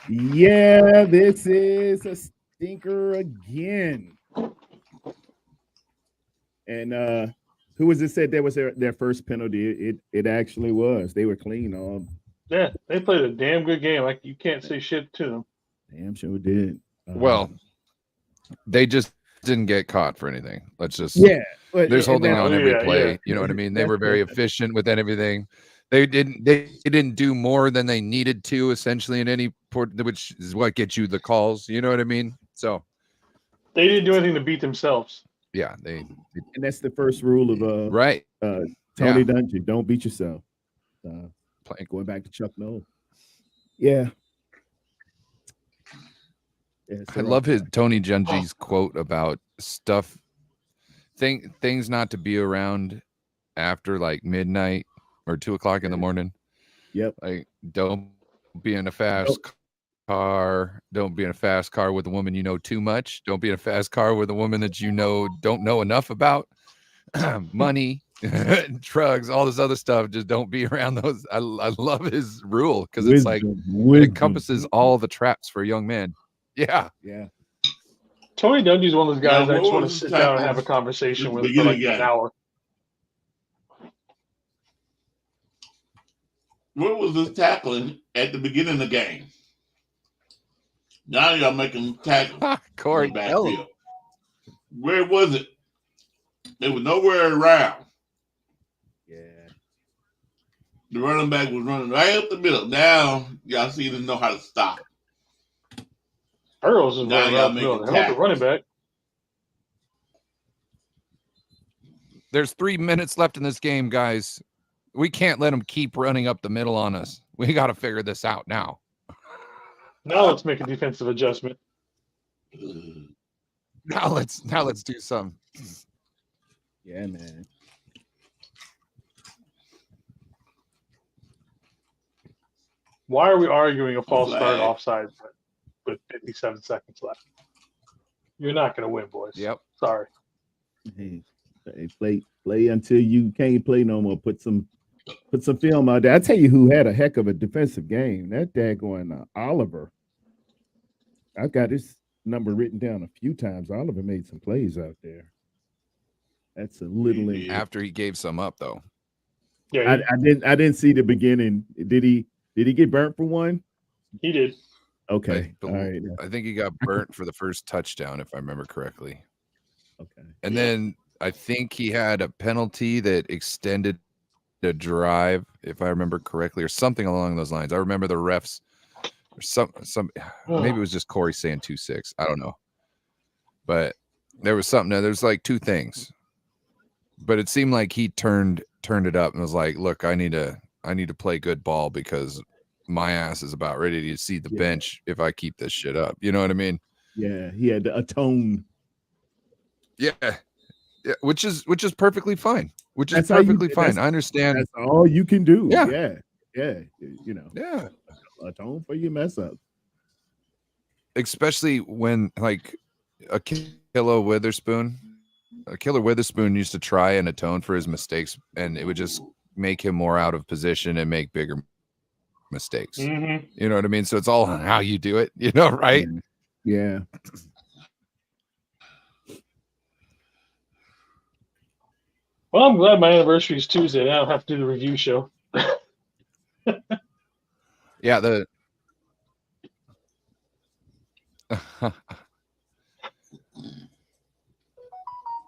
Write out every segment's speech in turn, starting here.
Yeah, this is a stinker again. And who was it said that was their first penalty? It actually was. They were clean all Yeah, they played a damn good game. Like you can't say shit to them. damn sure did. Well, they just didn't get caught for anything. Let's just Yeah, but there's and holding that, on Oh every yeah, play. yeah. You know what I mean? They that's were very efficient with everything. They didn't do more than they needed to essentially in any port, which is what gets you the calls. You know what I mean? So They didn't do anything to beat themselves. yeah, and that's the first rule of right. Tony Yeah. Dungy. Don't beat yourself. Uh, Play. going back to Chuck Noll. Yeah. Yeah. I love his Tony Dungy's quote about stuff things not to be around after like midnight or 2 o'clock in the morning. Yep. Like don't be in a fast car. Don't be in a fast car with a woman you know too much. Don't be in a fast car with a woman that you know don't know enough about. Money, drugs, all this other stuff. Just don't be around those. I love his rule because it's like it encompasses all the traps for a young man. Yeah. Yeah. Tony Dungy's one of those guys Now, I just what want to was the sit down and tackle have a at conversation the with for beginning like of the an game? hour. Where was this tackling at the beginning of the game? Now y'all making tackle Korey, in the backfield. Where was it? There was nowhere around. Yeah. The running back was running right up the middle. Now y'all see them know how to stop. Burrows is Now running y'all around the middle. making Hell with the tackles. running back. There's 3 minutes left in this game, guys. We can't let them keep running up the middle on us. We got to figure this out now. Now let's make a defensive adjustment. Now let's do something. Yeah, man. Why are we arguing a false start Flag. offside with 57 seconds left? You're not going to win, boys. Yep. Sorry. Hey, play until you can't play no more. Put some film out there. I tell you who had a heck of a defensive game. That daggone Oliver. I've got his number written down a few times. Oliver made some plays out there. That's a little. After he gave some up, though. Yeah, I didn't see the beginning. Did he get burnt for one? he did. Okay. All right. I think he got burnt for the first touchdown, if I remember correctly. Okay. And then I think he had a penalty that extended the drive, if I remember correctly, or something along those lines. I remember the refs, or some maybe it was just Korey saying 2-6. I don't know, but there was something. There's like two things, but it seemed like he turned it up and was like, "Look, I need to play good ball because my ass is about ready to see the bench if I keep this shit up." You know what I mean? Yeah, he had to atone. Yeah, which is perfectly fine. Which is perfectly fine. I understand. That's all you can do. Yeah. Yeah. You know. Yeah. Atone for your mess up. Especially when like a killer Witherspoon used to try and atone for his mistakes, and it would just make him more out of position and make bigger mistakes. Mm-hmm. You know what I mean? So it's all on how you do it, you know, right? Yeah. Well, I'm glad my anniversary is Tuesday. And I don't have to do the review show. Yeah,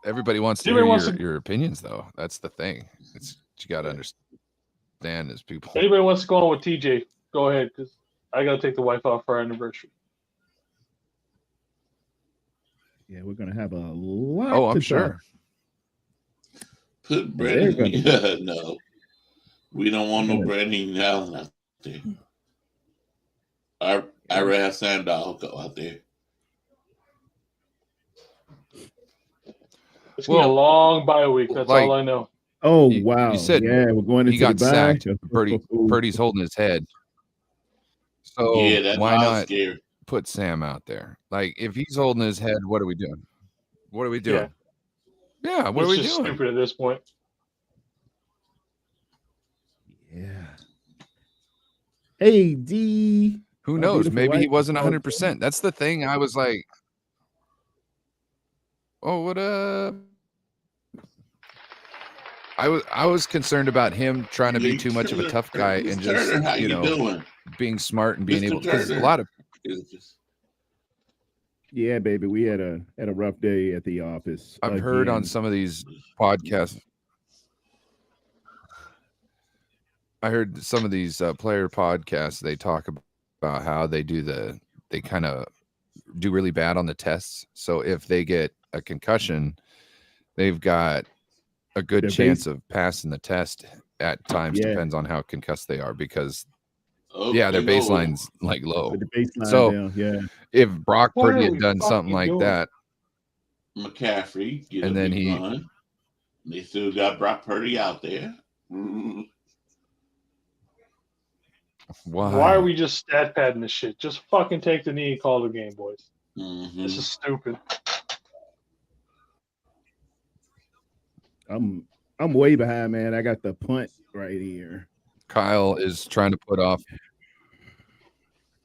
everybody wants to hear your opinions, though. That's the thing. It's you got to understand as people. Anybody wants to go on with TJ, go ahead, because I got to take the wife off for our anniversary. Yeah, we're gonna have a lot. Oh, I'm sure. Put Brandon. No, we don't want no Brandon Allen out there. I rather have Sandow go out there. It's gonna be a long bye week. That's all I know. Oh wow! You said we're going into he got the sacked. bye. Purdy's holding his head. So that's why not scary. Put Sam out there? Like if he's holding his head, what are we doing? What are we doing? Yeah, what are we doing? Stupid at this point. Yeah. Hey D, Who My knows? beautiful Maybe he wife wasn't called 100%. That's the thing. I was like, oh, what up? I was concerned about him trying to be too much of a tough guy and just, Turner, how you doing? Being smart and being Mr. able, because a Turner. lot of Yeah, baby, we had a rough day at the office. I've heard on again. some of these podcasts. I heard some of these player podcasts. They talk about how they kind of do really bad on the tests. So if they get a concussion, they've got a good Their chance of passing the test at times. Yeah. Depends on how concussed they are, because Oh, their they low. baseline's like low. With the baseline So down, yeah. if Brock What Purdy are had we done something fucking like doing? that, McCaffrey get and a then big he run. They still got Brock Purdy out there. Mm. Why are we just stat padding this shit? Just fucking take the knee and call the game, boys. Mm-hmm. This is stupid. I'm way behind, man. I got the punt right here. Kyle's trying to put off.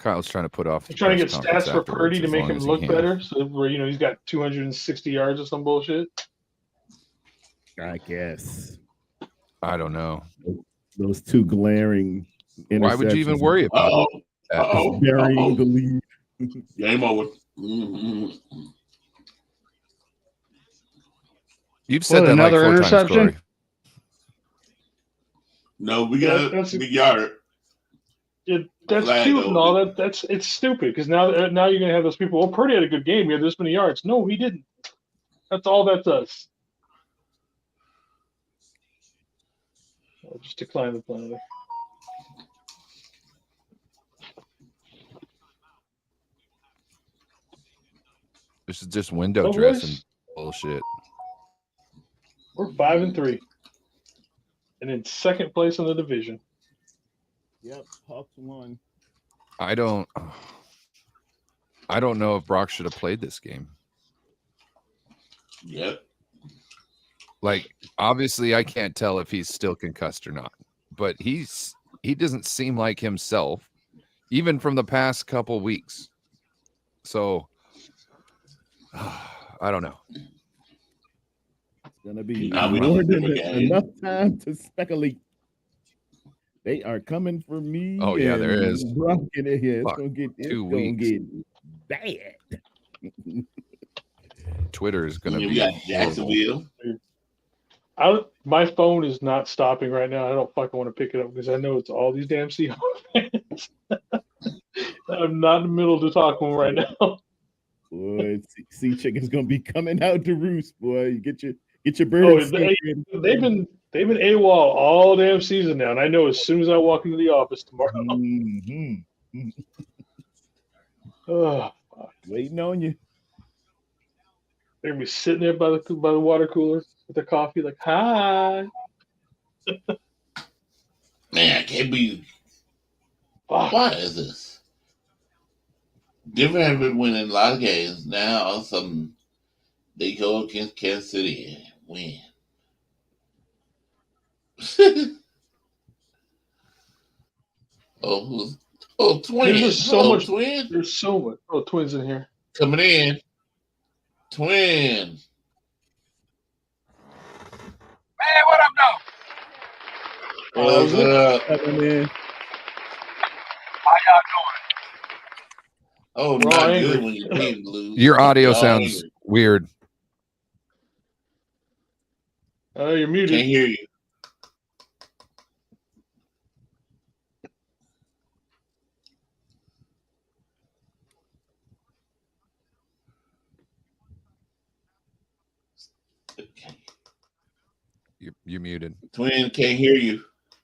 I'm trying to get stats for Purdy to make him look can. better. So where he's got 260 yards or some bullshit. I guess. I don't know. Those two glaring interceptions. Why would you even worry about that? Burying the lead. Game over. Mm-hmm. You've said that like 4 times, Korey. No, we got a big yard. That's cute and all that. It's stupid because now you're gonna have those people. Well, Purdy had a good game. He had this many yards. No, he didn't. That's all that does. I'll just decline the penalty. This is just window Oh, dressing boys. bullshit. We're 5-3, and in second place in the division. Yep, Hawks won. I don't know if Brock should have played this game. Yep. Like, obviously, I can't tell if he's still concussed or not, but he doesn't seem like himself, even from the past couple weeks. So, I don't know. It's gonna be Now we more don't than have a game. enough time to speculate. They are coming for me. Oh, yeah, there and is. Brock in it here. It's Fuck, gonna get 2 weeks. bad. Twitter is going to We be got horrible. Jacksonville. My phone is not stopping right now. I don't fucking want to pick it up because I know it's all these damn Seahawks fans. I'm not in the middle to talk to them right now. Boy, sea chicken's gonna be coming out to roost. Boy, you get your bird. Oh, they've been AWOL all damn season now, and I know as soon as I walk into the office tomorrow. Mm-hmm. Oh, fuck. Waiting on you. They're gonna be sitting there by the water cooler with their coffee, like, hi. Man, I can't be. Fuck. What is this? Denver have been winning a lot of games. Now all of a sudden they go against Kansas City and win. Twins. There's just so much. Twins. There's so much. Oh, Twins in here. Coming in. Twins. Man, what up, though? What's up? Man. How y'all Oh, We're all not angry. good when your team lose. Your audio Y'all sounds angry. weird. Oh, you're muted. Can't hear you. You're muted. Twin can't hear you.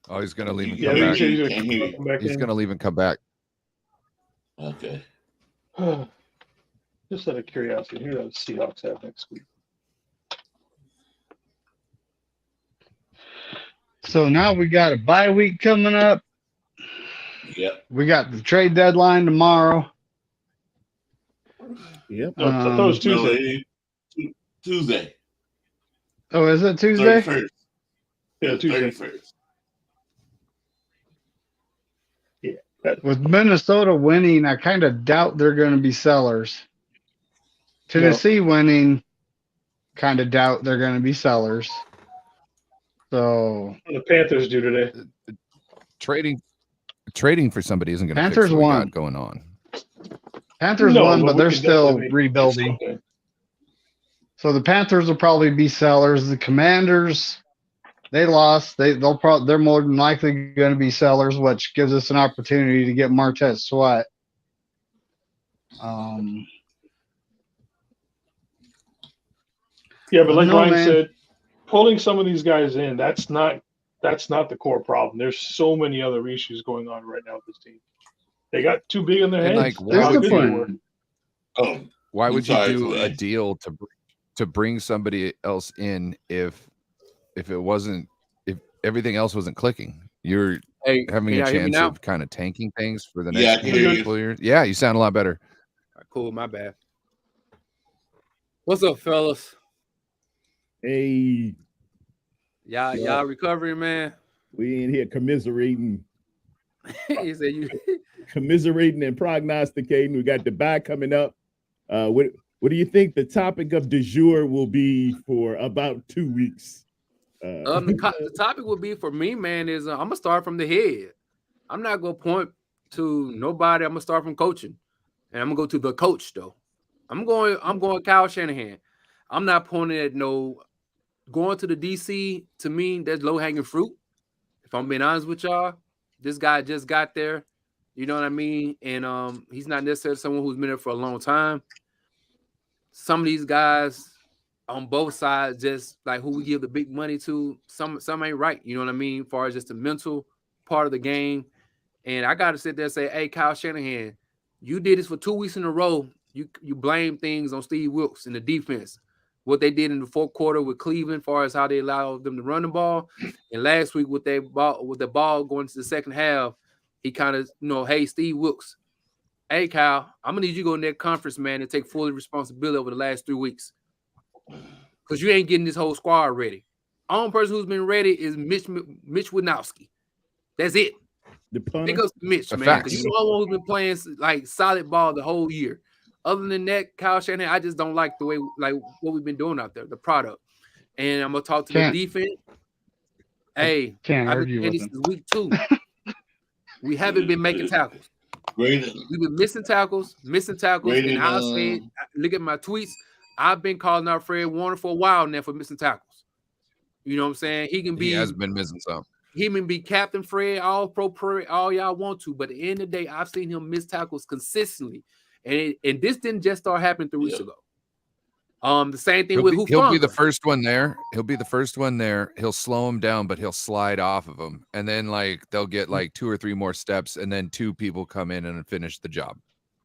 Oh, he's going to leave and Yeah, come Yeah, back. he's Can't hear you. come back He's in. going to leave and come back. Okay. Just out of curiosity, who does Seahawks have next week? So now we got a bye week coming up. Yep. We got the trade deadline tomorrow. Yep. No, I thought it was No, Tuesday. Tuesday. Oh, is it Tuesday? 31st. Yeah, Tuesday. 31st. With Minnesota winning, I kind of doubt they're going to be sellers. Tennessee winning, kind of doubt they're going to be sellers. So The Panthers do today. Trading for somebody isn't going to fix Panthers what we won. got going on. Panthers No, won, but but we they're can still definitely rebuilding. Okay. So the Panthers will probably be sellers. The Commanders, they lost. They're more than likely going to be sellers, which gives us an opportunity to get Marquette Sweat. Yeah, but like No, Ryan man. said, pulling some of these guys in, that's not the core problem. There's so many other issues going on right now with this team. They got too big on their And, heads. like, That's how good they discipline. were. Oh, Why I'm would you sorry, do a Clay. deal to bring somebody else in if everything else wasn't clicking? You're Hey, having can a y'all hear me chance now? of kind of tanking things for the Yeah, I next can hear you. couple of years. Yeah, you sound a lot better. All right, cool, my bad. What's up, fellas? Hey, Y'all recovering, man? we in here commiserating He said you. and prognosticating. We got the bye coming up. What do you think the topic of du jour will be for about 2 weeks? The topic would be for me, man, is I'm gonna start from the head. I'm not gonna point to nobody. I'm gonna start from coaching, and I'm gonna go to the coach though. I'm going Kyle Shanahan. I'm not pointing at no going to the DC. To me, that's low hanging fruit. If I'm being honest with y'all, this guy just got there. You know what I mean? And he's not necessarily someone who's been there for a long time. Some of these guys on both sides, just like who we give the big money to, some ain't right. You know what I mean? As far as just the mental part of the game. And I got to sit there and say, hey, Kyle Shanahan, you did this for 2 weeks in a row. You blame things on Steve Wilkes in the defense. What they did in the fourth quarter with Cleveland, as far as how they allowed them to run the ball. And last week with the ball going into the second half, he kind of, hey, Steve Wilkes, hey, Kyle, I'm going to need you to go in that conference, man, and take full responsibility over the last 3 weeks. Because you ain't getting this whole squad ready. Only person who's been ready is Mitch Winowski. That's it. The punter. Pick up Mitch, man. Facts. Because you're the only one who's been playing like solid ball the whole year. Other than that, Kyle Shanahan, I just don't like the way, like what we've been doing out there, the product. And I'm gonna talk to the defense. Hey, Can't I've argue been with saying this him. since week 2. We haven't been making tackles. Great. We've been missing tackles, and I'll say, look at my tweets. I've been calling out Fred Warner for a while now for missing tackles. You know what I'm saying? He has been missing some. He can be Captain Fred, all pro, all y'all want to, but at the end of the day, I've seen him miss tackles consistently, and this didn't just start happening 3 weeks ago. The same thing with Hufanga. He'll be the first one there. He'll slow him down, but he'll slide off of him, and then they'll get 2 or 3 more steps, and then 2 people come in and finish the job.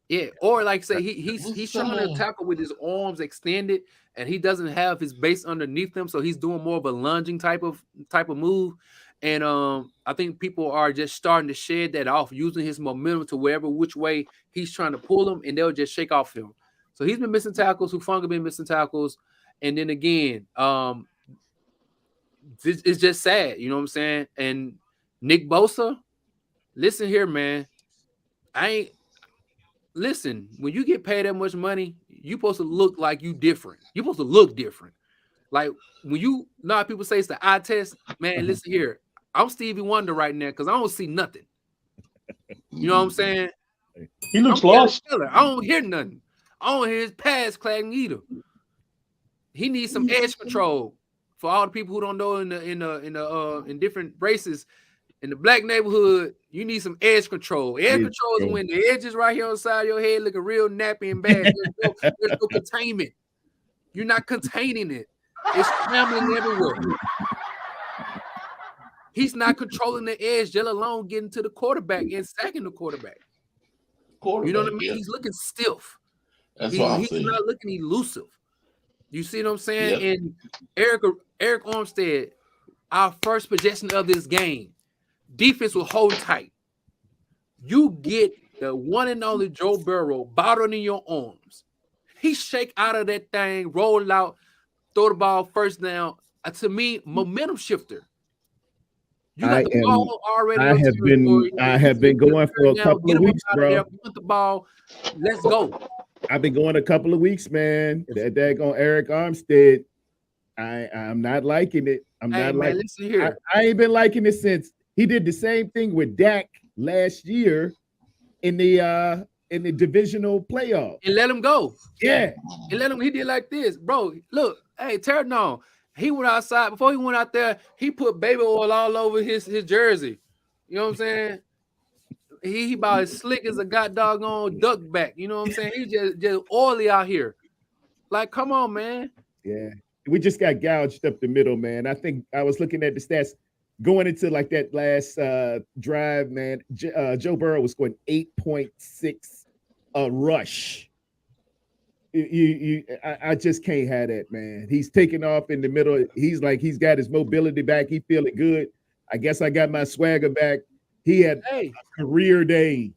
Yeah, or like say he's trying to tackle with his arms extended, and he doesn't have his base underneath him, so he's doing more of a lunging type of move. And I think people are just starting to shed that off, using his momentum to which way he's trying to pull them, and they'll just shake off him. So he's been missing tackles. Hufanga been missing tackles, and then again, it's just sad. You know what I'm saying? And Nick Bosa, listen here, man. Listen, when you get paid that much money, you're supposed to look like you different. You're supposed to look different. Like when a lot of people say it's the eye test, man, listen here. I'm Stevie Wonder right now because I don't see nothing. You know what I'm saying? He looks lost. I don't hear nothing. I don't hear his pass clagging either. He needs some edge control. For all the people who don't know in different races, in the black neighborhood, you need some edge control. Edge control is when the edges right here on the side of your head looking real nappy and bad. There's no containment. You're not containing it. It's scrambling everywhere. He's not controlling the edge, let alone getting to the quarterback and sacking the quarterback. You know what I mean? Yeah. He's looking stiff. He's not looking elusive. You see what I'm saying? Yep. And Eric Armstead, our first possession of this game, defense will hold tight. You get the one and only Joe Burrow bottling in your arms. He shake out of that thing, roll out, throw the ball first down. To me, momentum shifter. You got the ball already. I have been going for a couple of weeks, bro. Put the ball. Let's go. I've been going a couple of weeks, man. That daggone Eric Armstead. I'm not liking it. Listen here. I ain't been liking it since he did the same thing with Dak last year in the divisional playoff. And let him go. Yeah. And let him, he did like this, bro. Look, hey, Terran, he went outside. Before he went out there, he put baby oil all over his jersey. You know what I'm saying? He about as slick as a doggone duck back. You know what I'm saying? He just oily out here. Like, come on, man. Yeah. We just got gouged up the middle, man. I think I was looking at the stats going into like that last drive, man. Joe Burrow was scoring 8.6 a rush. I just can't have that, man. He's taking off in the middle. He's got his mobility back. He feeling good. I guess I got my swagger back. He had a career day.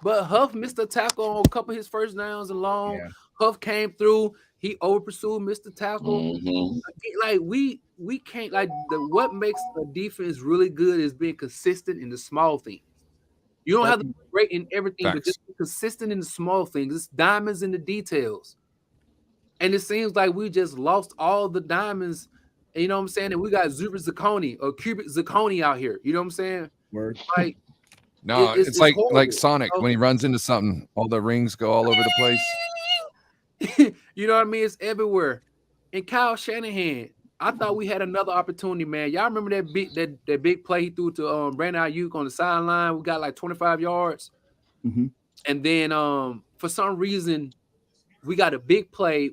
But Huff missed a tackle on a couple of his first downs and long. Yeah. Huff came through. He over pursued, missed the tackle. Mm-hmm. Like we can't what makes a defense really good is being consistent in the small things. You don't have to be great in everything, but just be consistent in the small things. It's diamonds in the details. And it seems like we just lost all the diamonds. You know what I'm saying? And we got Zuber Zacconi or Cubic Zacconi out here. You know what I'm saying? Word. Like, no, it's like Sonic when he runs into something, all the rings go all over the place. You know what I mean? It's everywhere. And Kyle Shanahan, I thought we had another opportunity, man. Y'all remember that big play he threw to Brandon Ayuk on the sideline? We got like 25 yards. Mm-hmm. And then for some reason, we got a big play.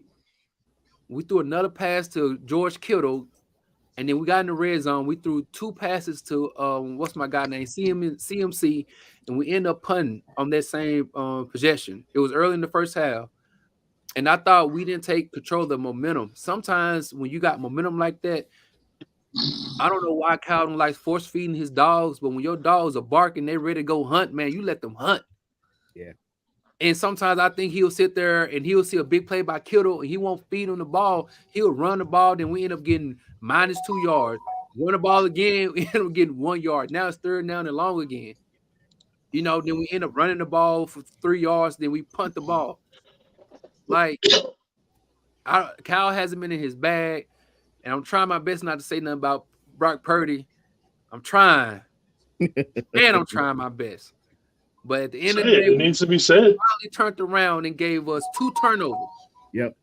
We threw another pass to George Kittle. And then we got in the red zone. We threw two passes to what's my guy name? CMC. And we end up punting on that same possession. It was early in the first half. And I thought we didn't take control of the momentum. Sometimes when you got momentum like that, I don't know why Calvin likes force feeding his dogs, but when your dogs are barking, they're ready to go hunt, man, you let them hunt. Yeah. And sometimes I think he'll sit there and he'll see a big play by Kittle and he won't feed him the ball. He'll run the ball, then we end up getting -2 yards. Run the ball again, we end up getting 1 yard. Now it's third down and long again. You know, then we end up running the ball for 3 yards, then we punt the ball. Like, Kyle hasn't been in his bag, and I'm trying my best not to say nothing about Brock Purdy. I'm trying, and I'm trying my best. But at the end of the day, it needs to be said. Finally turned around and gave us 2 turnovers. Yep.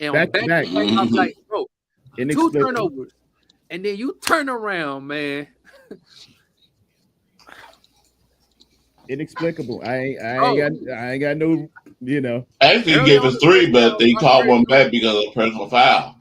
And back to back, I was like, bro, 2 turnovers, and then you turn around, man. Inexplicable. I ain't got no, you know. Actually, gave us 3, but they called one back because of personal foul.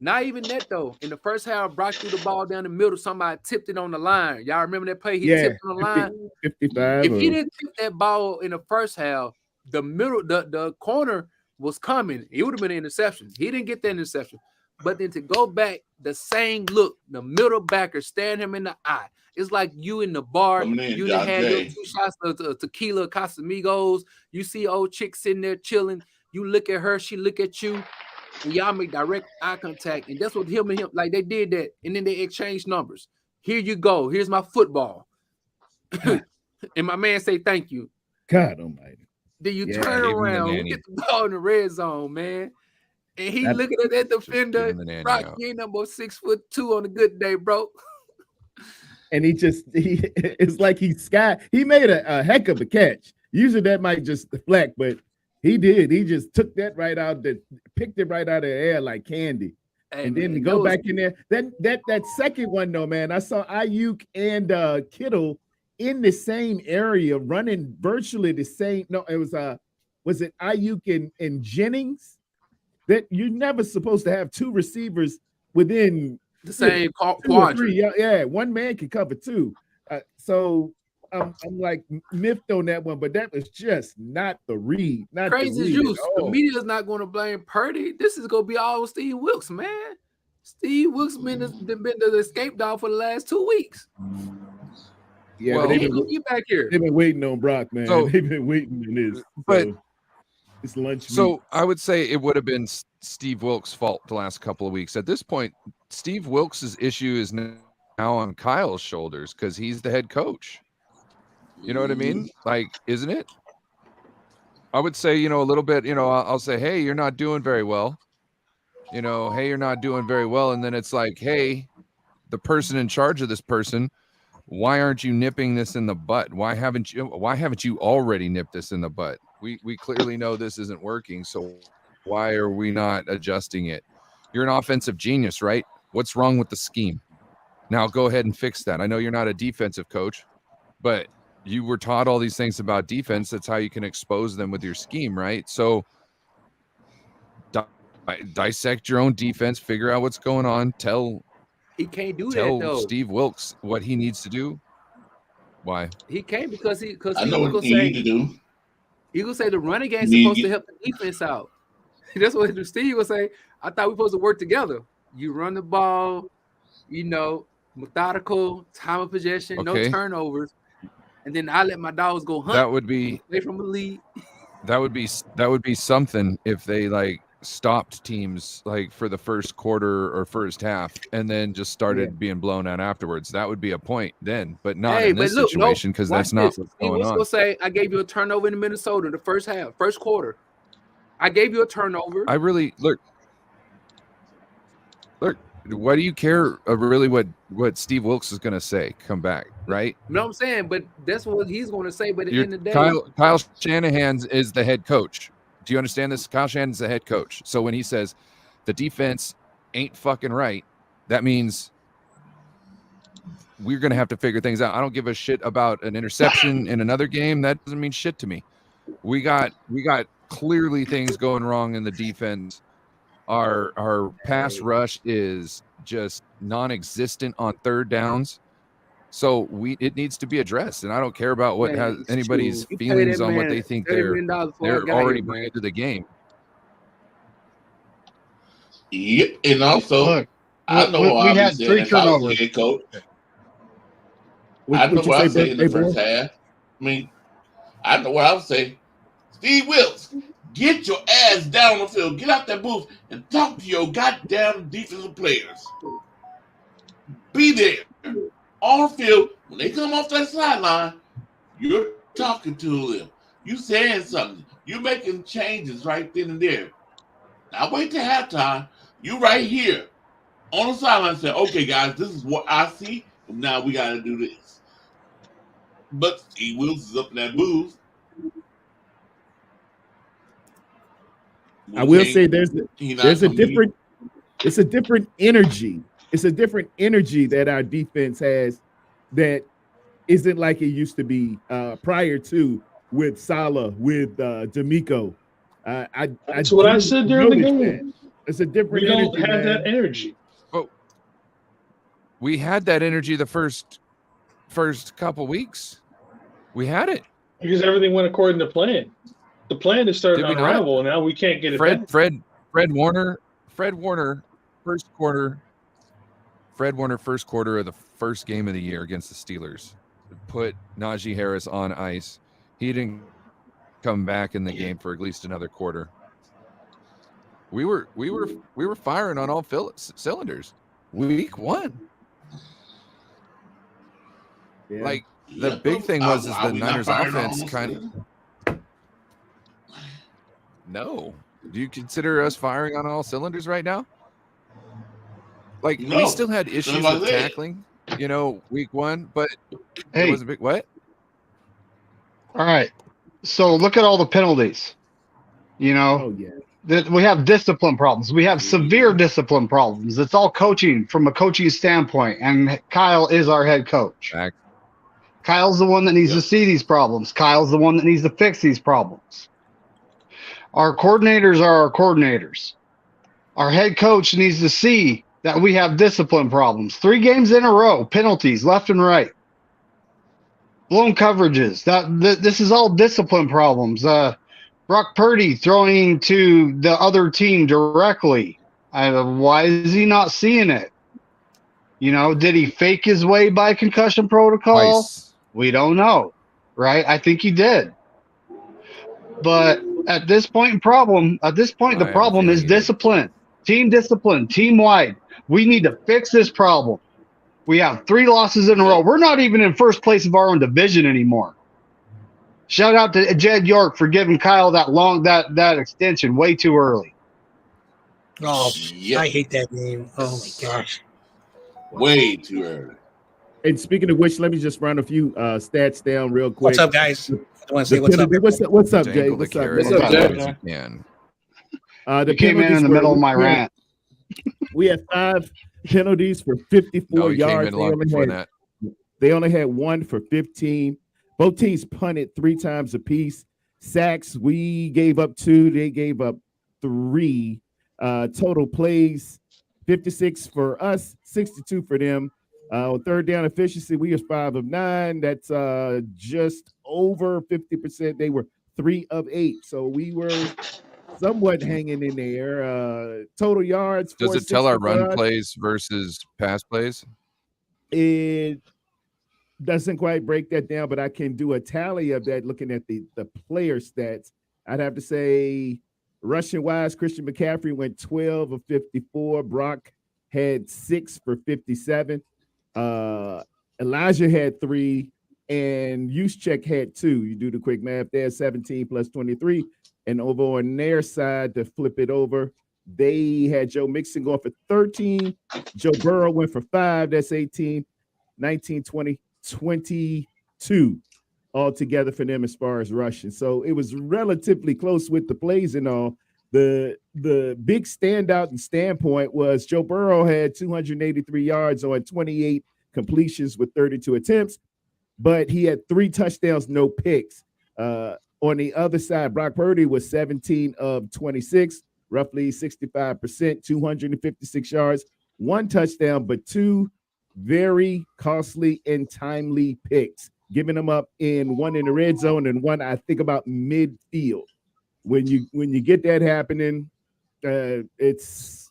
Not even that though. In the first half, Brock threw the ball down the middle. Somebody tipped it on the line. Y'all remember that play? He tipped on the line. 55. If he didn't tip that ball in the first half, the corner was coming. It would have been an interception. He didn't get that interception. But then to go back, the same look, the middle backer, staring him in the eye. It's like you in the bar, you done had your 2 shots of tequila Casamigos. You see old chick sitting there chilling. You look at her, she look at you, and y'all make direct eye contact. And that's what him and him, like they did that. And then they exchanged numbers. Here you go. Here's my football. And my man say thank you. God almighty. Then you turn around, you get the ball in the red zone, man. And he looking at that defender. Brock, you ain't no more 6'2" on a good day, bro. And it's like he made a heck of a catch. Usually that might just deflect, but he did. He just took that right out, picked it right out of the air like candy. Hey, and then to go back in there. That second one though, man, I saw Ayuk and Kittle in the same area running virtually the same. No, it was it Ayuk and Jennings? That you're never supposed to have 2 receivers within the same quadrant. Yeah, one man can cover 2. So I'm like miffed on that one, but that was just not the read. Not crazy as you. The media's not going to blame Purdy. This is going to be all Steve Wilkes, man. Steve Wilkes been the escape dog for the last 2 weeks. Yeah, well, get back here. They've been waiting on Brock, man. So, they've been waiting on this. But it's lunch. So I would say it would have been Steve Wilkes' fault the last couple of weeks. At this point, Steve Wilkes' issue is on Kyle's shoulders because he's the head coach. You know what I mean? Like, isn't it? I would say, a little bit, I'll say, hey, you're not doing very well. Hey, you're not doing very well. And then it's like, hey, the person in charge of this person, why aren't you nipping this in the butt? Why haven't you already nipped this in the butt? We clearly know this isn't working. So why are we not adjusting it? You're an offensive genius, right? What's wrong with the scheme? Now go ahead and fix that. I know you're not a defensive coach, but you were taught all these things about defense. That's how you can expose them with your scheme, right? So dissect your own defense, figure out what's going on, he can't do that tell though. Steve Wilkes what he needs to do. Why? He can't because I know what you need to do. He gonna say the running game is supposed to help the defense out. That's what Steve was say. I thought we were supposed to work together. You run the ball, methodical, time of possession, no turnovers, and then I let my dogs go hunt. That would be away from the lead. That would be something if they like stopped teams like for the first quarter or first half and then just started being blown out afterwards. That would be a point then, but not in this situation because that's not what's going on. Say I gave you a turnover in Minnesota in the first quarter. I gave you a turnover. I really look. Why do you care really what Steve Wilkes is going to say? Come back, right? You know what I'm saying? But that's what he's going to say. But at the end of the day, Kyle Shanahan is the head coach. Do you understand this? Kyle Shanahan's the head coach. So when he says the defense ain't fucking right, that means we're going to have to figure things out. I don't give a shit about an interception in another game. That doesn't mean shit to me. We got clearly things going wrong in the defense. Our pass rush is just non-existent on third downs. So it needs to be addressed, and I don't care about what has anybody's feelings on what they think they're already bringing to the game. Yep, and also Look, I know we had 3 turnovers. Head coach. I know what I was saying in the first half. I mean, I know what I was saying. Steve Wilkes, get your ass down the field, get out that booth, and talk to your goddamn defensive players. Be there. On the field, when they come off that sideline, you're talking to them. You saying something. You're making changes right then and there. Now wait till halftime. You right here on the sideline say, okay, guys, this is what I see. Now we got to do this. But Steve Wilkes is up in that booth. I will say there's a different energy. It's a different energy that our defense has that isn't like it used to be prior to with Saleh, with D'Amico. That's what I said during the game. It's a different energy. We don't have that energy. But we had that energy the first couple weeks. We had it. Because everything went according to plan. The plan is starting to unravel, and now we can't get it back. Fred Warner, first quarter of the first game of the year against the Steelers, put Najee Harris on ice. He didn't come back in the game for at least another quarter. We were firing on all cylinders. Week 1. Yeah. Like the big thing was the Niners offense kind of. No. Do you consider us firing on all cylinders right now? Like we still had issues with tackling, week 1, but it wasn't big. What? All right. So look at all the penalties. We have discipline problems. We have severe discipline problems. It's all coaching from a coaching standpoint, and Kyle is our head coach. Back. Kyle's the one that needs to see these problems. Kyle's the one that needs to fix these problems. Our coordinators are our coordinators. Our head coach needs to see that we have discipline problems. 3 games in a row, penalties left and right. Blown coverages. This is all discipline problems. Brock Purdy throwing to the other team directly. Why is he not seeing it? Did he fake his way by concussion protocol? Twice. We don't know, right? I think he did. But at this point, the problem is discipline, team wide. We need to fix this problem. We have 3 losses in a row. We're not even in first place of our own division anymore. Shout out to Jed York for giving Kyle that extension way too early. Oh, Yep. I hate that game. Oh my gosh. Way too early. And speaking of which, let me just run a few stats down real quick. What's up, guys? I want to say what's up. What's up, Jay? Dangle the What's up, carrot man? What's up, as Jay? long as you can. You came in the middle of my rant. We had 5 penalties for 54 No, he came yards. in long before that. They only had 1 for 15. Both teams punted 3 times apiece. Sacks, we gave up 2. They gave up 3. Total plays, 56 for us, 62 for them. Third down efficiency, we was 5 of 9. That's just over 50%. They were 3 of 8. So we were somewhat hanging in there. Total yards. Does it tell our run 460 plays versus pass plays? It doesn't quite break that down, but I can do a tally of that looking at the player stats. I'd have to say rushing wise, Christian McCaffrey went 12 of 54. Brock had 6 for 57. Elijah had 3, and Juszczyk had 2. You do the quick math there, 17 plus 23. And over on their side, to flip it over, they had Joe Mixon going for 13. Joe Burrow went for 5. That's 18, 19, 20, 22 altogether for them as far as rushing. So it was relatively close with the plays and all. The big standout and standpoint was Joe Burrow had 283 yards on 28 completions with 32 attempts, but he had 3 touchdowns, no picks. On the other side, Brock Purdy was 17 of 26, roughly 65%, 256 yards, 1 touchdown, but 2 very costly and timely picks, giving them up in 1 in the red zone and 1, I think, about midfield. When you get that happening, it's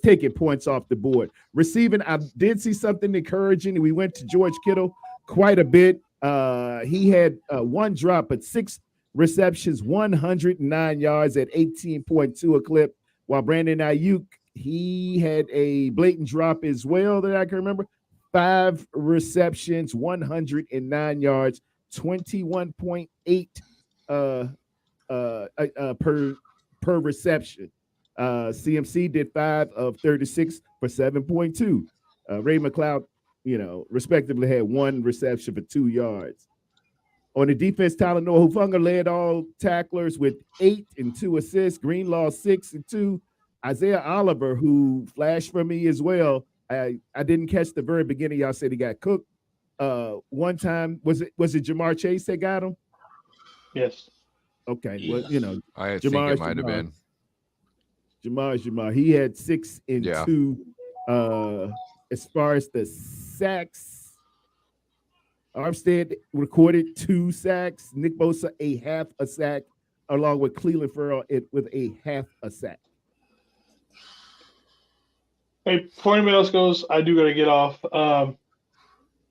taking points off the board. Receiving, I did see something encouraging. We went to George Kittle quite a bit. He had 1 drop, but 6 receptions, 109 yards at 18.2 a clip, while Brandon Ayuk, he had a blatant drop as well that I can remember. 5 receptions, 109 yards, 21.8 per reception. CMC did 5 of 36 for 7.2. Ray McLeod, respectively had 1 reception for 2 yards. On the defense, Tyler Noah Hufanga led all tacklers with 8 and 2 assists. Greenlaw 6 and 2. Isaiah Oliver, who flashed for me as well. I didn't catch the very beginning. Y'all said he got cooked. One time, was it Jamar Chase that got him? Yes. Okay. Yeah. Well, I think it might have been. Jamar. He had 6 and 2. As far as the sacks, Armstead recorded 2 sacks. Nick Bosa a half a sack, along with Cleveland Farrell with a half a sack. Hey, before anybody else goes, I do got to get off.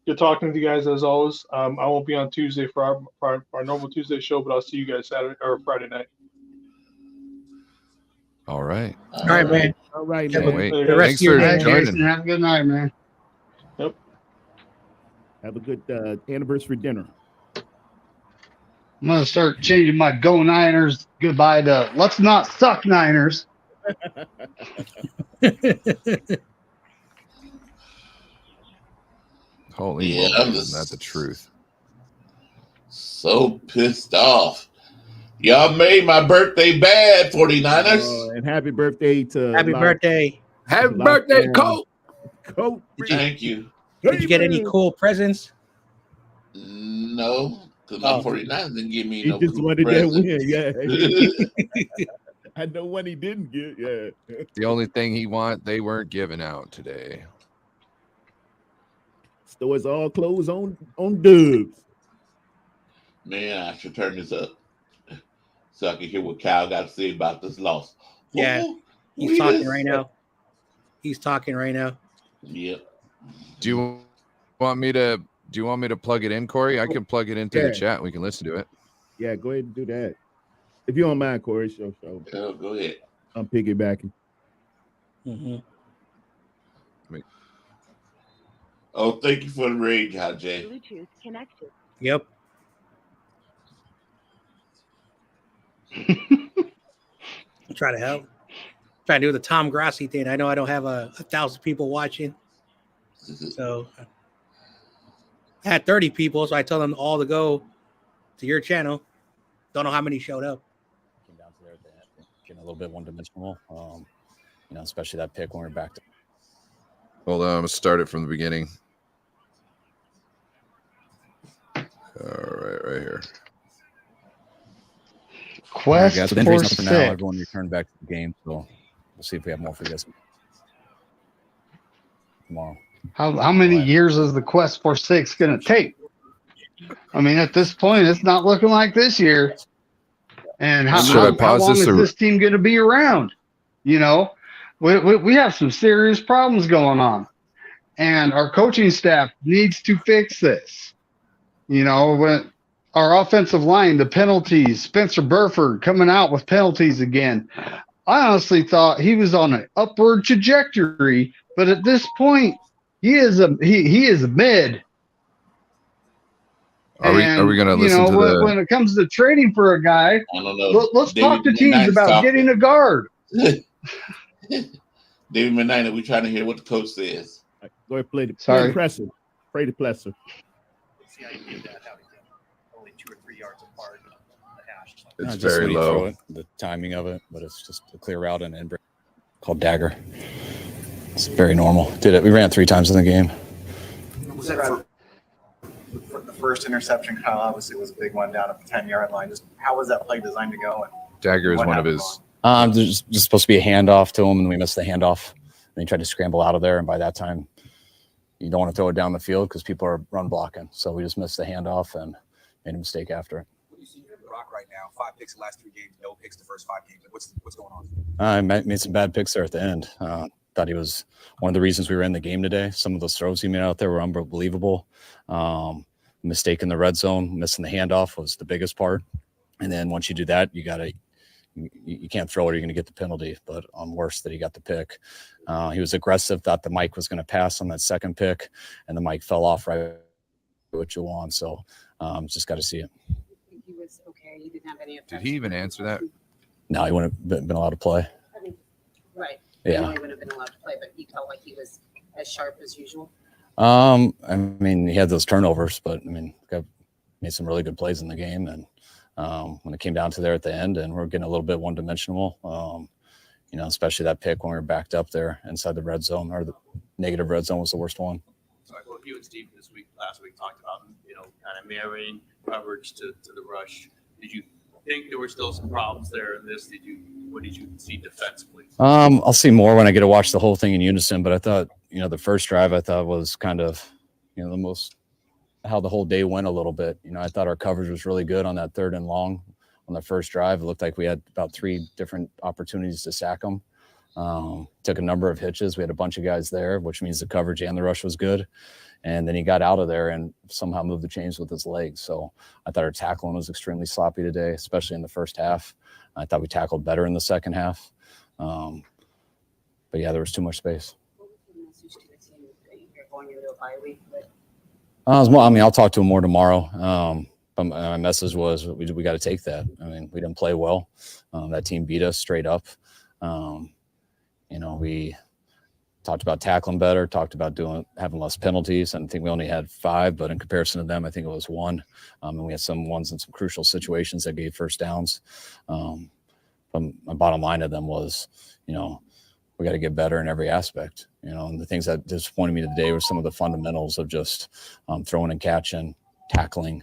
Good talking to you guys as always. I won't be on Tuesday for our normal Tuesday show, but I'll see you guys Saturday or Friday night. All right. All right, man. All right, Can't man. wait. The rest Thanks of your for day, joining. Jason, have a good night, man. Have a good anniversary dinner. I'm going to start changing my Go Niners goodbye to Let's Not Suck Niners. Holy Yeah, moly, I'm isn't that the truth? So pissed off. Y'all made my birthday bad, 49ers. And happy birthday to Happy birthday. Happy Lockdown. birthday, Colt. Coach. Thank you. Did you get any cool presents? No, because my 49ers didn't give me He no just cool wanted that present. win. Yeah. I know one he didn't get. Yeah. The only thing they weren't giving out today. Stores all closed on dubs. Man, I should turn this up so I can hear what Kyle got to say about this loss. Yeah, Ooh, He's talking right now. He's talking right now. Yep. Do you want me to plug it in, Corey? I can plug it into the Yeah. chat. We can listen to it. Yeah, go ahead and do that. If you don't mind, Corey, show. Oh, go ahead. I'm piggybacking. Mm-hmm. Oh, thank you for the raid, Jay. Bluetooth connected. Yep. I'll try to help. Try to do the Tom Grassi thing. I know I don't have 1,000 people watching. So I had 30 people, so I tell them all to go to your channel. Don't know how many showed up. Came down to there at the end, getting a little bit one-dimensional. Especially that pick when we're back to. Hold on, I'm gonna start it from the beginning. All right here. Quest guys, for the injury's up for 6. now. Everyone returned back to the game, so we'll see if we have more for you guys tomorrow. How many years is the Quest for 6 going to take? I mean, at this point, it's not looking like this year. And how long is this team going to be around? You know, we have some serious problems going on, and our coaching staff needs to fix this. You know, when our offensive line, the penalties, Spencer Burford coming out with penalties again. I honestly thought he was on an upward trajectory, but at this point, he is a mid. Are we going to listen to when it comes to trading for a guy? I don't know. Let's talk to teams about getting a guard. David McKnight, we're trying to hear what the coach says. Right, go ahead, play the presser. Pray the presser. See how you did that, how he did only 2 or 3 yards apart on the hash. It's very low. The timing of it, but it's just a clear route and in called dagger. It's very normal. Did it? We ran 3 times in the game. Was that for the first interception? Kyle obviously was a big one down at the 10-yard line. Just how was that play designed to go? And Dagger is one of his. There's just supposed to be a handoff to him, and we missed the handoff. And he tried to scramble out of there, and by that time, you don't want to throw it down the field because people are run blocking. So we just missed the handoff and made a mistake after it. What do you see from Brock right now? 5 picks the last 3 games, no picks the first 5 games. What's going on? I made some bad picks there at the end. Thought he was one of the reasons we were in the game today. Some of those throws he made out there were unbelievable. Mistake in the red zone, missing the handoff was the biggest part. And then once you do that, you can't throw it, you're going to get the penalty. But on worse that he got the pick. He was aggressive, thought the mic was going to pass on that second pick, and the mic fell off right with Juwan. So just got to see it. He was okay. He didn't have any. Did he even answer that? No, he wouldn't have been allowed to play. I mean, right. Yeah. He wouldn't have been allowed to play, but he felt like he was as sharp as usual. I mean, he had those turnovers, but I mean, made some really good plays in the game. And when it came down to there at the end, and we're getting a little bit one-dimensional, especially that pick when we were backed up there inside the red zone, or the negative red zone was the worst one. So you and Steve last week talked about, kind of marrying coverage to the rush. Did you think there were still some problems there in this? What did you see defensively? I'll see more when I get to watch the whole thing in unison, but I thought, the first drive I thought was kind of, the most how the whole day went a little bit. I thought our coverage was really good on that 3rd and long on the first drive. It looked like we had about 3 different opportunities to sack them. Took a number of hitches. We had a bunch of guys there, which means the coverage and the rush was good. And then he got out of there and somehow moved the chains with his legs. So I thought our tackling was extremely sloppy today, especially in the first half. I thought we tackled better in the second half. But yeah, there was too much space. What was the message to the team that you're going into a bye week? I'll talk to him more tomorrow. But my message was we got to take that. I mean, we didn't play well. That team beat us straight up. We talked about tackling better, talked about having less penalties. I think we only had 5, but in comparison to them, I think it was 1. And we had some ones in some crucial situations that gave first downs. But my bottom line to them was, we got to get better in every aspect. And the things that disappointed me today were some of the fundamentals of just throwing and catching, tackling,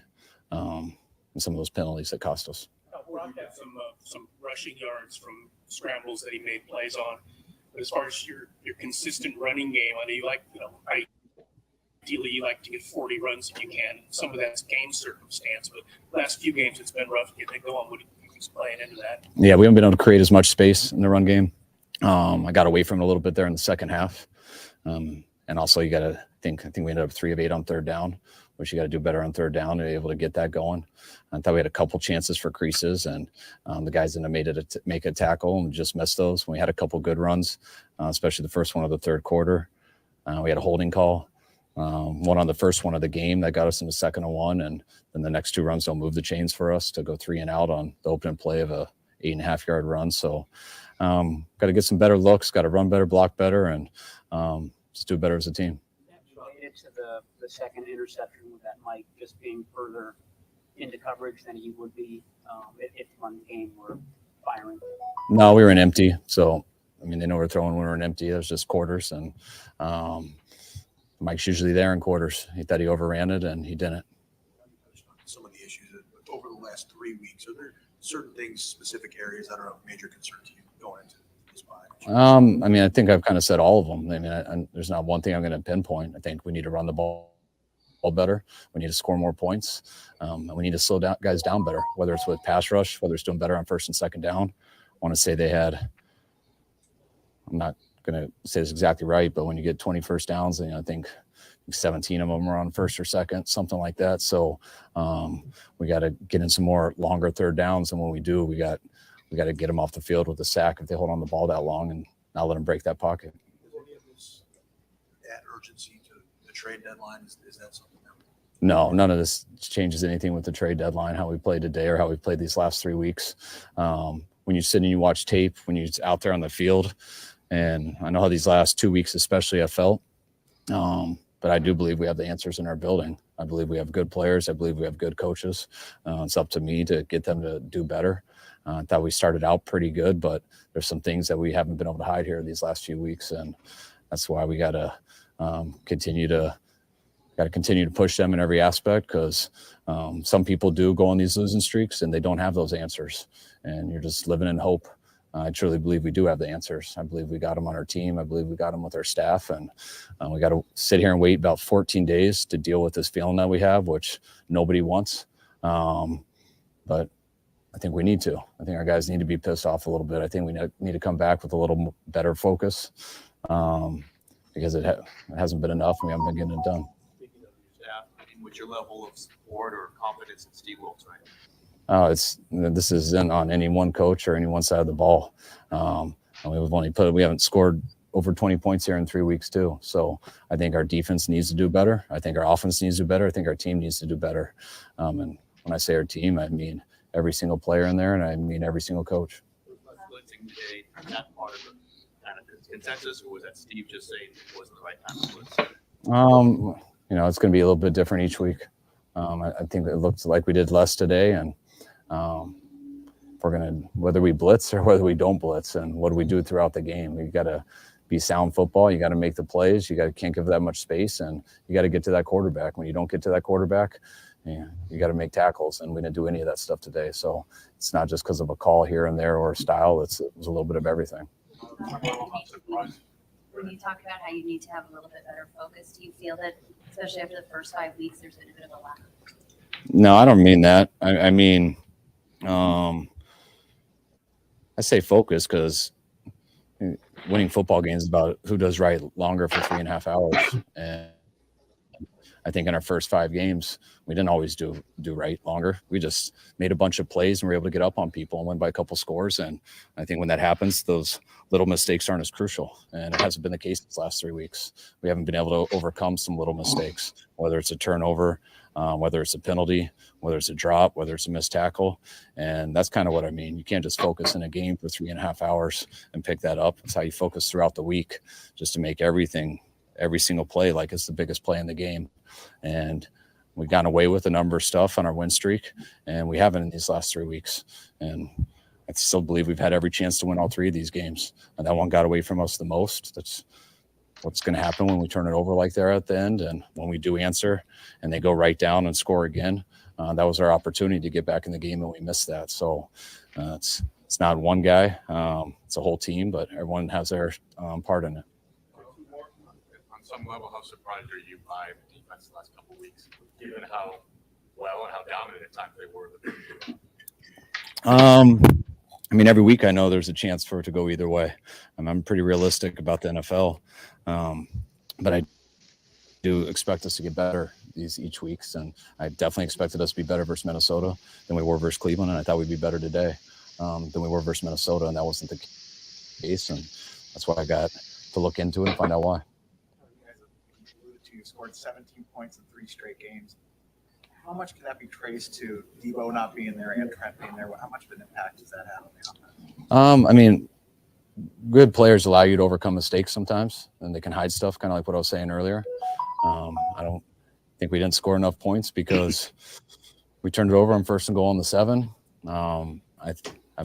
and some of those penalties that cost us. Brock had some rushing yards from scrambles that he made plays on. But as far as your consistent running game, I know you ideally you like to get 40 runs if you can. Some of that's game circumstance, but last few games it's been rough getting it going. What do you think's playing into that? Yeah, we haven't been able to create as much space in the run game. I got away from it a little bit there in the second half. And also you got to I think we ended up 3 of 8 on 3rd down, which you got to do better on 3rd down to be able to get that going. I thought we had a couple chances for creases, and the guys didn't make a tackle and just missed those. We had a couple good runs, especially the first one of the 3rd quarter. We had a holding call. one on the first one of the game that got us in the 2nd and 1, and then the next 2 runs don't move the chains for us to go 3 and out on the opening play of a 8.5-yard run. So got to get some better looks, got to run better, block better, and just do better as a team. Related to the second interception with that Mike just being further into coverage than he would be if one game were firing. No, we were in empty. So, I mean, they know we're throwing when we're in empty. It was just quarters, and Mike's usually there in quarters. He thought he overran it, and he didn't. Some of the issues over the last 3 weeks, are there certain things, specific areas that are of major concern to you going into this bye? I mean, I think I've kind of said all of them. I mean, there's not one thing I'm going to pinpoint. I think we need to run the ball better. We need to score more points. And we need to slow down guys down better, whether it's with pass rush, whether it's doing better on 1st and 2nd down. I want to say they had, I'm not going to say this exactly right, but when you get 20 first downs, and I think 17 of them were on 1st or 2nd, something like that. So we got to get in some more longer 3rd downs. And when we do, we got to get them off the field with a sack if they hold on the ball that long and not let them break that pocket. Is any of this that urgency to the trade deadline? Is that something? No, none of this changes anything with the trade deadline, how we played today or how we played these last 3 weeks. When you sit and you watch tape, when you're out there on the field, and I know how these last 2 weeks especially I felt, but I do believe we have the answers in our building. I believe we have good players. I believe we have good coaches. It's up to me to get them to do better. I thought we started out pretty good, but there's some things that we haven't been able to hide here these last few weeks, and that's why we got to continue to push them in every aspect, because some people do go on these losing streaks and they don't have those answers, and you're just living in hope. I truly believe we do have the answers. I believe we got them on our team. I believe we got them with our staff, and we got to sit here and wait about 14 days to deal with this feeling that we have, which nobody wants. But I think we need to. I think our guys need to be pissed off a little bit. I think we need to come back with a little better focus because it hasn't been enough, and we haven't been getting it done. What's your level of support or confidence in Steve Wilkes right now? This isn't on any one coach or any one side of the ball. We haven't scored over 20 points here in 3 weeks too. So I think our defense needs to do better. I think our offense needs to do better. I think our team needs to do better. And when I say our team, I mean every single player in there, and I mean every single coach. Blitzing today, that part of the kind of consensus, or was that Steve just saying it wasn't the right time to blitz? It's going to be a little bit different each week. I think it looks like we did less today, and we're going to, whether we blitz or whether we don't blitz, and what do we do throughout the game? We got to be sound football. You got to make the plays. Can't give that much space, and you got to get to that quarterback. When you don't get to that quarterback, you got to make tackles, and we didn't do any of that stuff today. So it's not just because of a call here and there or a style. It was a little bit of everything. When you talk about how you need to have a little bit better focus, do you feel that, especially after the first 5 weeks, there's been a bit of a lack? No, I don't mean that. I mean, I say focus because winning football games is about who does right longer for 3.5 hours. And I think in our first 5 games, we didn't always do right longer. We just made a bunch of plays and were able to get up on people and win by a couple scores. And I think when that happens, those little mistakes aren't as crucial. And it hasn't been the case these last 3 weeks. We haven't been able to overcome some little mistakes, whether it's a turnover, whether it's a penalty, whether it's a drop, whether it's a missed tackle. And that's kind of what I mean. You can't just focus in a game for 3.5 hours and pick that up. It's how you focus throughout the week, just to make every single play like it's the biggest play in the game. And we've gone away with a number of stuff on our win streak, and we haven't in these last 3 weeks. And I still believe we've had every chance to win all 3 of these games. And that one got away from us the most. That's what's going to happen when we turn it over like they're at the end. And when we do answer and they go right down and score again, that was our opportunity to get back in the game, and we missed that. So it's not one guy. It's a whole team, but everyone has their part in it. On some level, how surprised are you by the defense the last couple of weeks, given how well and how dominant at times they were? I mean, every week I know there's a chance for it to go either way. I'm pretty realistic about the NFL, but I do expect us to get better each week, and I definitely expected us to be better versus Minnesota than we were versus Cleveland, and I thought we'd be better today than we were versus Minnesota, and that wasn't the case, and that's why I got to look into it and find out why. scored 17 points in 3 straight games. How much can that be traced to Debo not being there and Trent being there? How much of an impact does that have on the offense? I mean, good players allow you to overcome mistakes sometimes, and they can hide stuff, kind of like what I was saying earlier. I don't think we didn't score enough points because we turned it over on 1st and goal on the 7. I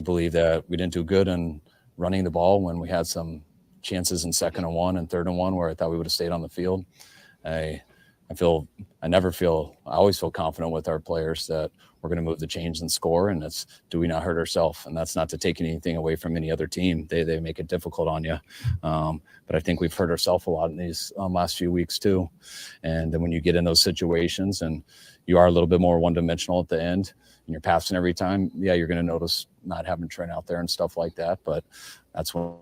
believe that we didn't do good in running the ball when we had some chances in 2nd and 1 and 3rd and 1 where I thought we would have stayed on the field. I always feel confident with our players that we're going to move the chains and score, and it's, do we not hurt ourselves? And that's not to take anything away from any other team. They make it difficult on you. But I think we've hurt ourselves a lot in these last few weeks too. And then when you get in those situations and you are a little bit more one-dimensional at the end and you're passing every time, yeah, you're going to notice not having Trent out there and stuff like that. But that's when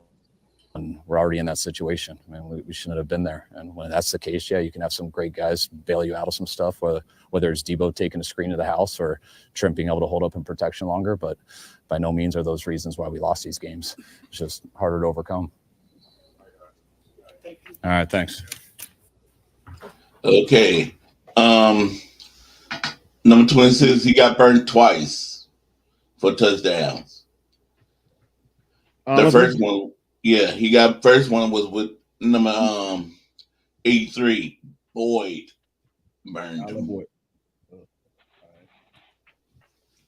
we're already in that situation. I mean, we shouldn't have been there. And when that's the case, yeah, you can have some great guys bail you out of some stuff, whether it's Debo taking a screen to the house or Trent being able to hold up in protection longer. But by no means are those reasons why we lost these games. It's just harder to overcome. All right, thanks. Okay. Number 26, he got burned twice for touchdowns. The first one, yeah, he got first one was with number 83, Boyd burned him.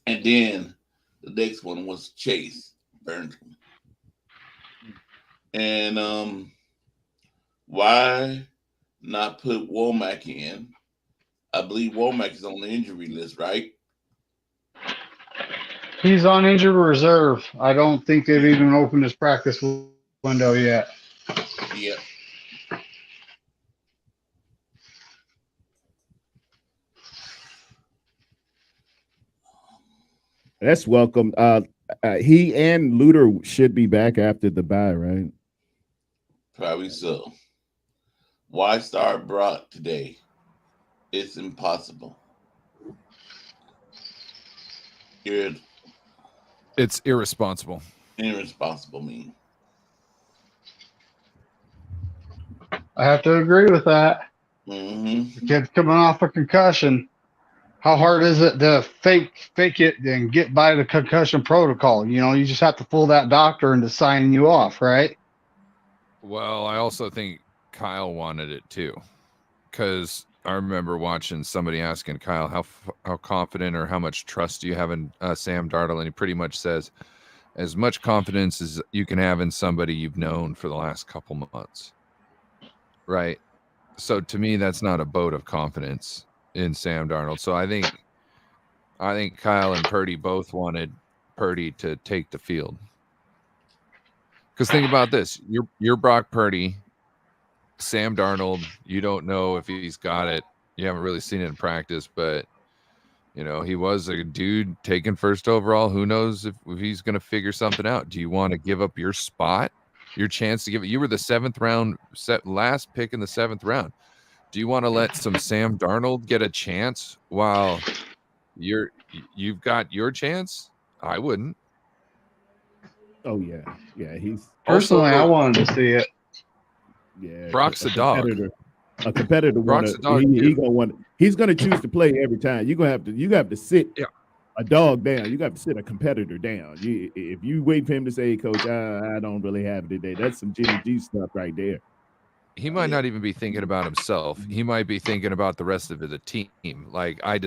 And then the next one was Chase burned him. And why not put Womack in? I believe Womack is on the injury list, right? He's on injured reserve. I don't think they've even opened his practice window yet. Yeah. That's welcome. He and Luter should be back after the bye, right? Probably so. Why start Brock today? It's impossible. It's irresponsible. Irresponsible mean. I have to agree with that. Mm-hmm. The kid's coming off a concussion. How hard is it to fake it and get by the concussion protocol? You know, you just have to fool that doctor into signing you off, right? Well, I also think Kyle wanted it too, because I remember watching somebody asking Kyle how confident or how much trust do you have in Sam Darnold, and he pretty much says as much confidence as you can have in somebody you've known for the last couple months, right? So to me, that's not a vote of confidence in Sam Darnold. So I think Kyle and Purdy both wanted Purdy to take the field. Because think about this: you're Brock Purdy, Sam Darnold. You don't know if he's got it. You haven't really seen it in practice, but you know he was a dude taken first overall. Who knows if he's going to figure something out? Do you want to give up your spot, your chance to give it? You were the 7th round, last pick in the 7th round. Do you want to let some Sam Darnold get a chance while you've got your chance? I wouldn't. Oh yeah, he's personally I wanted to see it. Yeah, Brock's a dog. A competitor. Brock's a dog. He's gonna choose to play every time. You have to sit a dog down. You got to sit a competitor down. If you wait for him to say, hey, Coach, I don't really have it today. That's some Jimmy G stuff right there. He might not even be thinking about himself. He might be thinking about the rest of the team. Like I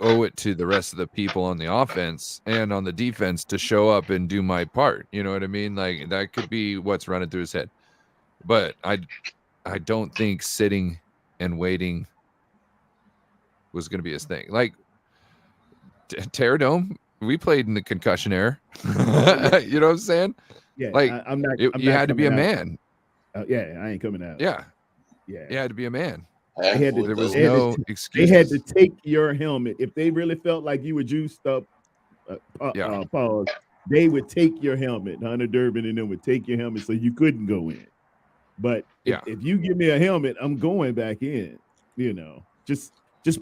owe it to the rest of the people on the offense and on the defense to show up and do my part. You know what I mean? Like that could be what's running through his head. But I don't think sitting and waiting was going to be his thing. Like Terradome, we played in the concussion era. You know what I'm saying? Yeah, like you had to be a out. man. Yeah, I ain't coming out. Yeah, you had to be a man. There was no excuse. They had to take your helmet if they really felt like you were juiced up. Pause. They would take your helmet. Hunter Durbin and them would take your helmet so you couldn't go in. But if you give me a helmet, I'm going back in. You know, just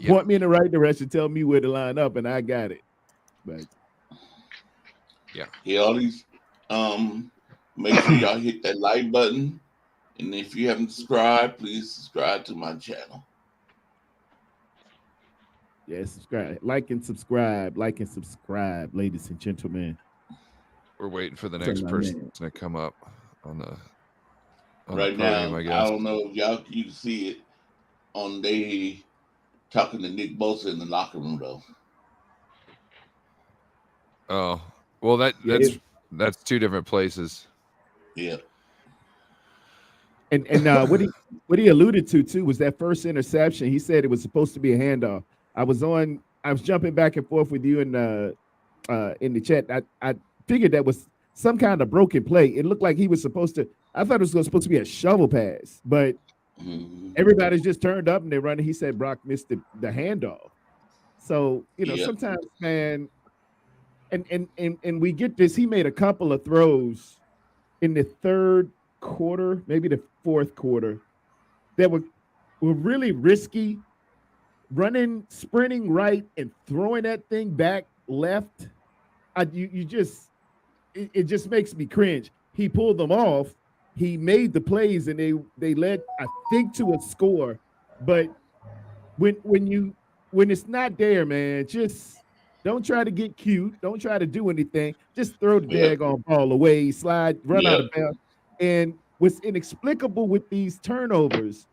point me in the right direction, tell me where to line up, and I got it. But he always make sure y'all hit that like button And if you haven't subscribed, please subscribe to my channel. Yeah, subscribe, like and subscribe, ladies and gentlemen. We're waiting for the That's next my person man. to come up on the Right podium, now, I I guess. don't know if you can see it on they talking to Nick Bosa in the locker room though. Oh, well, that's two different places. Yeah. And what he alluded to too was that first interception. He said it was supposed to be a handoff. I was jumping back and forth with you in the chat. I figured that was some kind of broken play. It looked like he was supposed to. I thought it was supposed to be a shovel pass, but everybody's just turned up and they're running. He said Brock missed the handoff. So sometimes, man, and we get this. He made a couple of throws in the third quarter, maybe the fourth quarter, that were really risky. Sprinting right and throwing that thing back left. It just makes me cringe. He pulled them off. He made the plays and they led, I think, to a score. But when it's not there, man, just don't try to get cute. Don't try to do anything. Just throw the daggone ball away, slide, run out of bounds. And what's inexplicable with these turnovers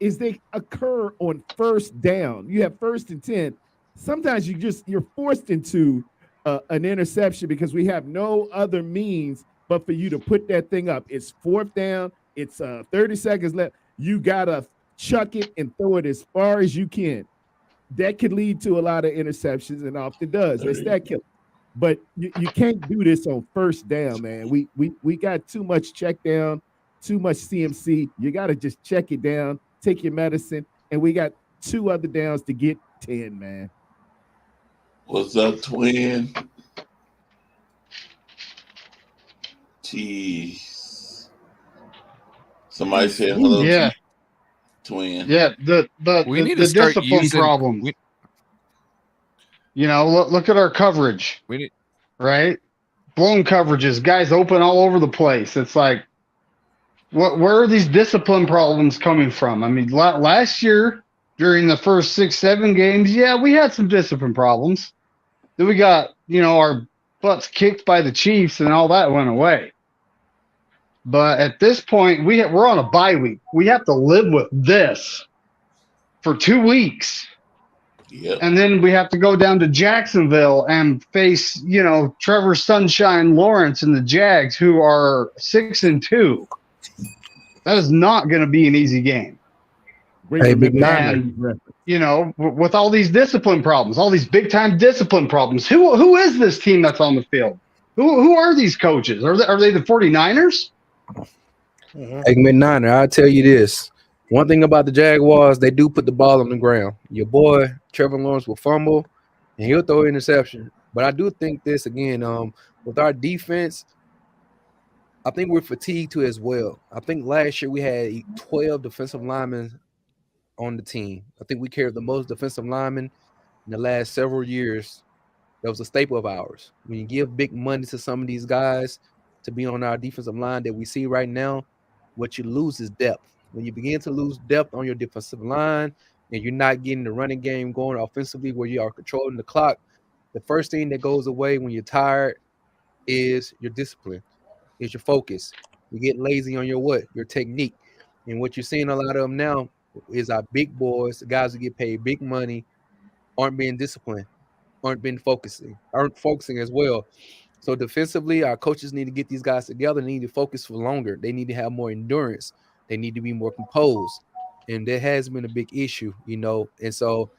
is they occur on first down. You have 1st and 10. Sometimes you're forced into an interception because we have no other means but for you to put that thing up. It's 4th down. It's 30 seconds left. You gotta chuck it and throw it as far as you can. That could lead to a lot of interceptions, and often does. It's that killer. But you can't do this on first down, man. We got too much check down, too much CMC. You got to just check it down, take your medicine, and we got 2 other downs to get 10, man. What's up, twin? Jeez. Somebody said hello to you, twin. Yeah, the discipline problem. Look at our coverage. Right? Blown coverages, guys open all over the place. It's like, where are these discipline problems coming from? I mean, last year during the first 6-7 games, yeah, we had some discipline problems. Then we got, our butts kicked by the Chiefs and all that went away. But at this point, we're on a bye week. We have to live with this for 2 weeks. Yep. And then we have to go down to Jacksonville and face, Trevor Sunshine Lawrence and the Jags, who are 6-2. That is not going to be an easy game. And, with all these discipline problems, all these big time discipline problems, who is this team that's on the field? Who are these coaches? Are they the 49ers? Hey, McNiner, I'll tell you this. One thing about the Jaguars, they do put the ball on the ground. Your boy Trevor Lawrence will fumble and he'll throw an interception. But I do think this again, with our defense, I think we're fatigued too as well. I think last year we had 12 defensive linemen on the team. I think we carried the most defensive linemen in the last several years. That was a staple of ours. When you give big money to some of these guys to be on our defensive line that we see right now, what you lose is depth. When you begin to lose depth on your defensive line and you're not getting the running game going offensively where you are controlling the clock, the first thing that goes away when you're tired is your discipline, is your focus. You get lazy on your technique. And what you're seeing a lot of them now is our big boys, the guys who get paid big money, aren't being disciplined, aren't focusing as well. So defensively, our coaches need to get these guys together. They need to focus for longer. They need to have more endurance. They need to be more composed. And that has been a big issue, And so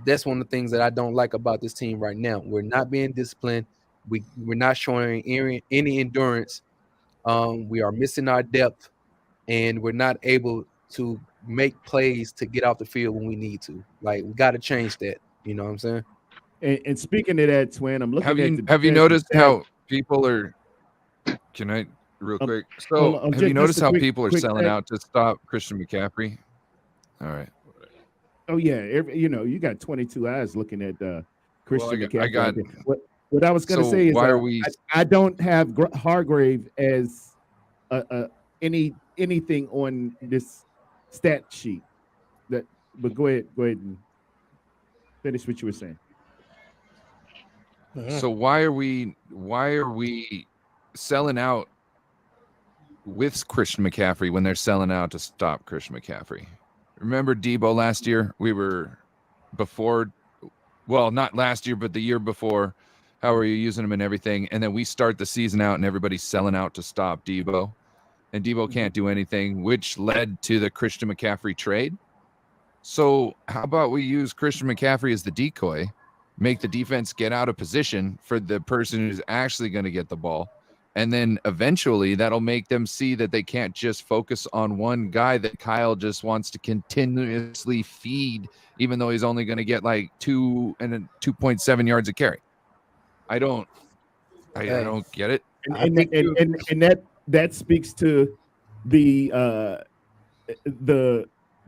that's one of the things that I don't like about this team right now. We're not being disciplined. We're not showing any endurance. We are missing our depth, and we're not able to make plays to get off the field when we need to. Like, we got to change that. You know what I'm saying? And speaking of that, twin, I'm looking Have you noticed how people are? Can I real quick? So have you noticed how people are selling out to stop Christian McCaffrey? All right. Oh yeah, you got 22 eyes looking at Christian McCaffrey. What I was going to say is, why are we? I don't have Hargrave as any anything on this stat sheet. But go ahead and finish what you were saying. So why are we selling out with Christian McCaffrey when they're selling out to stop Christian McCaffrey? Remember Debo last year? We were not last year, but the year before. How are you using him and everything? And then we start the season out and everybody's selling out to stop Debo. And Debo can't do anything, which led to the Christian McCaffrey trade. So how about we use Christian McCaffrey as the decoy, make the defense get out of position for the person who's actually going to get the ball. And then eventually that'll make them see that they can't just focus on one guy that Kyle just wants to continuously feed, even though he's only going to get like 2.7 yards a carry. I don't get it. And that speaks to the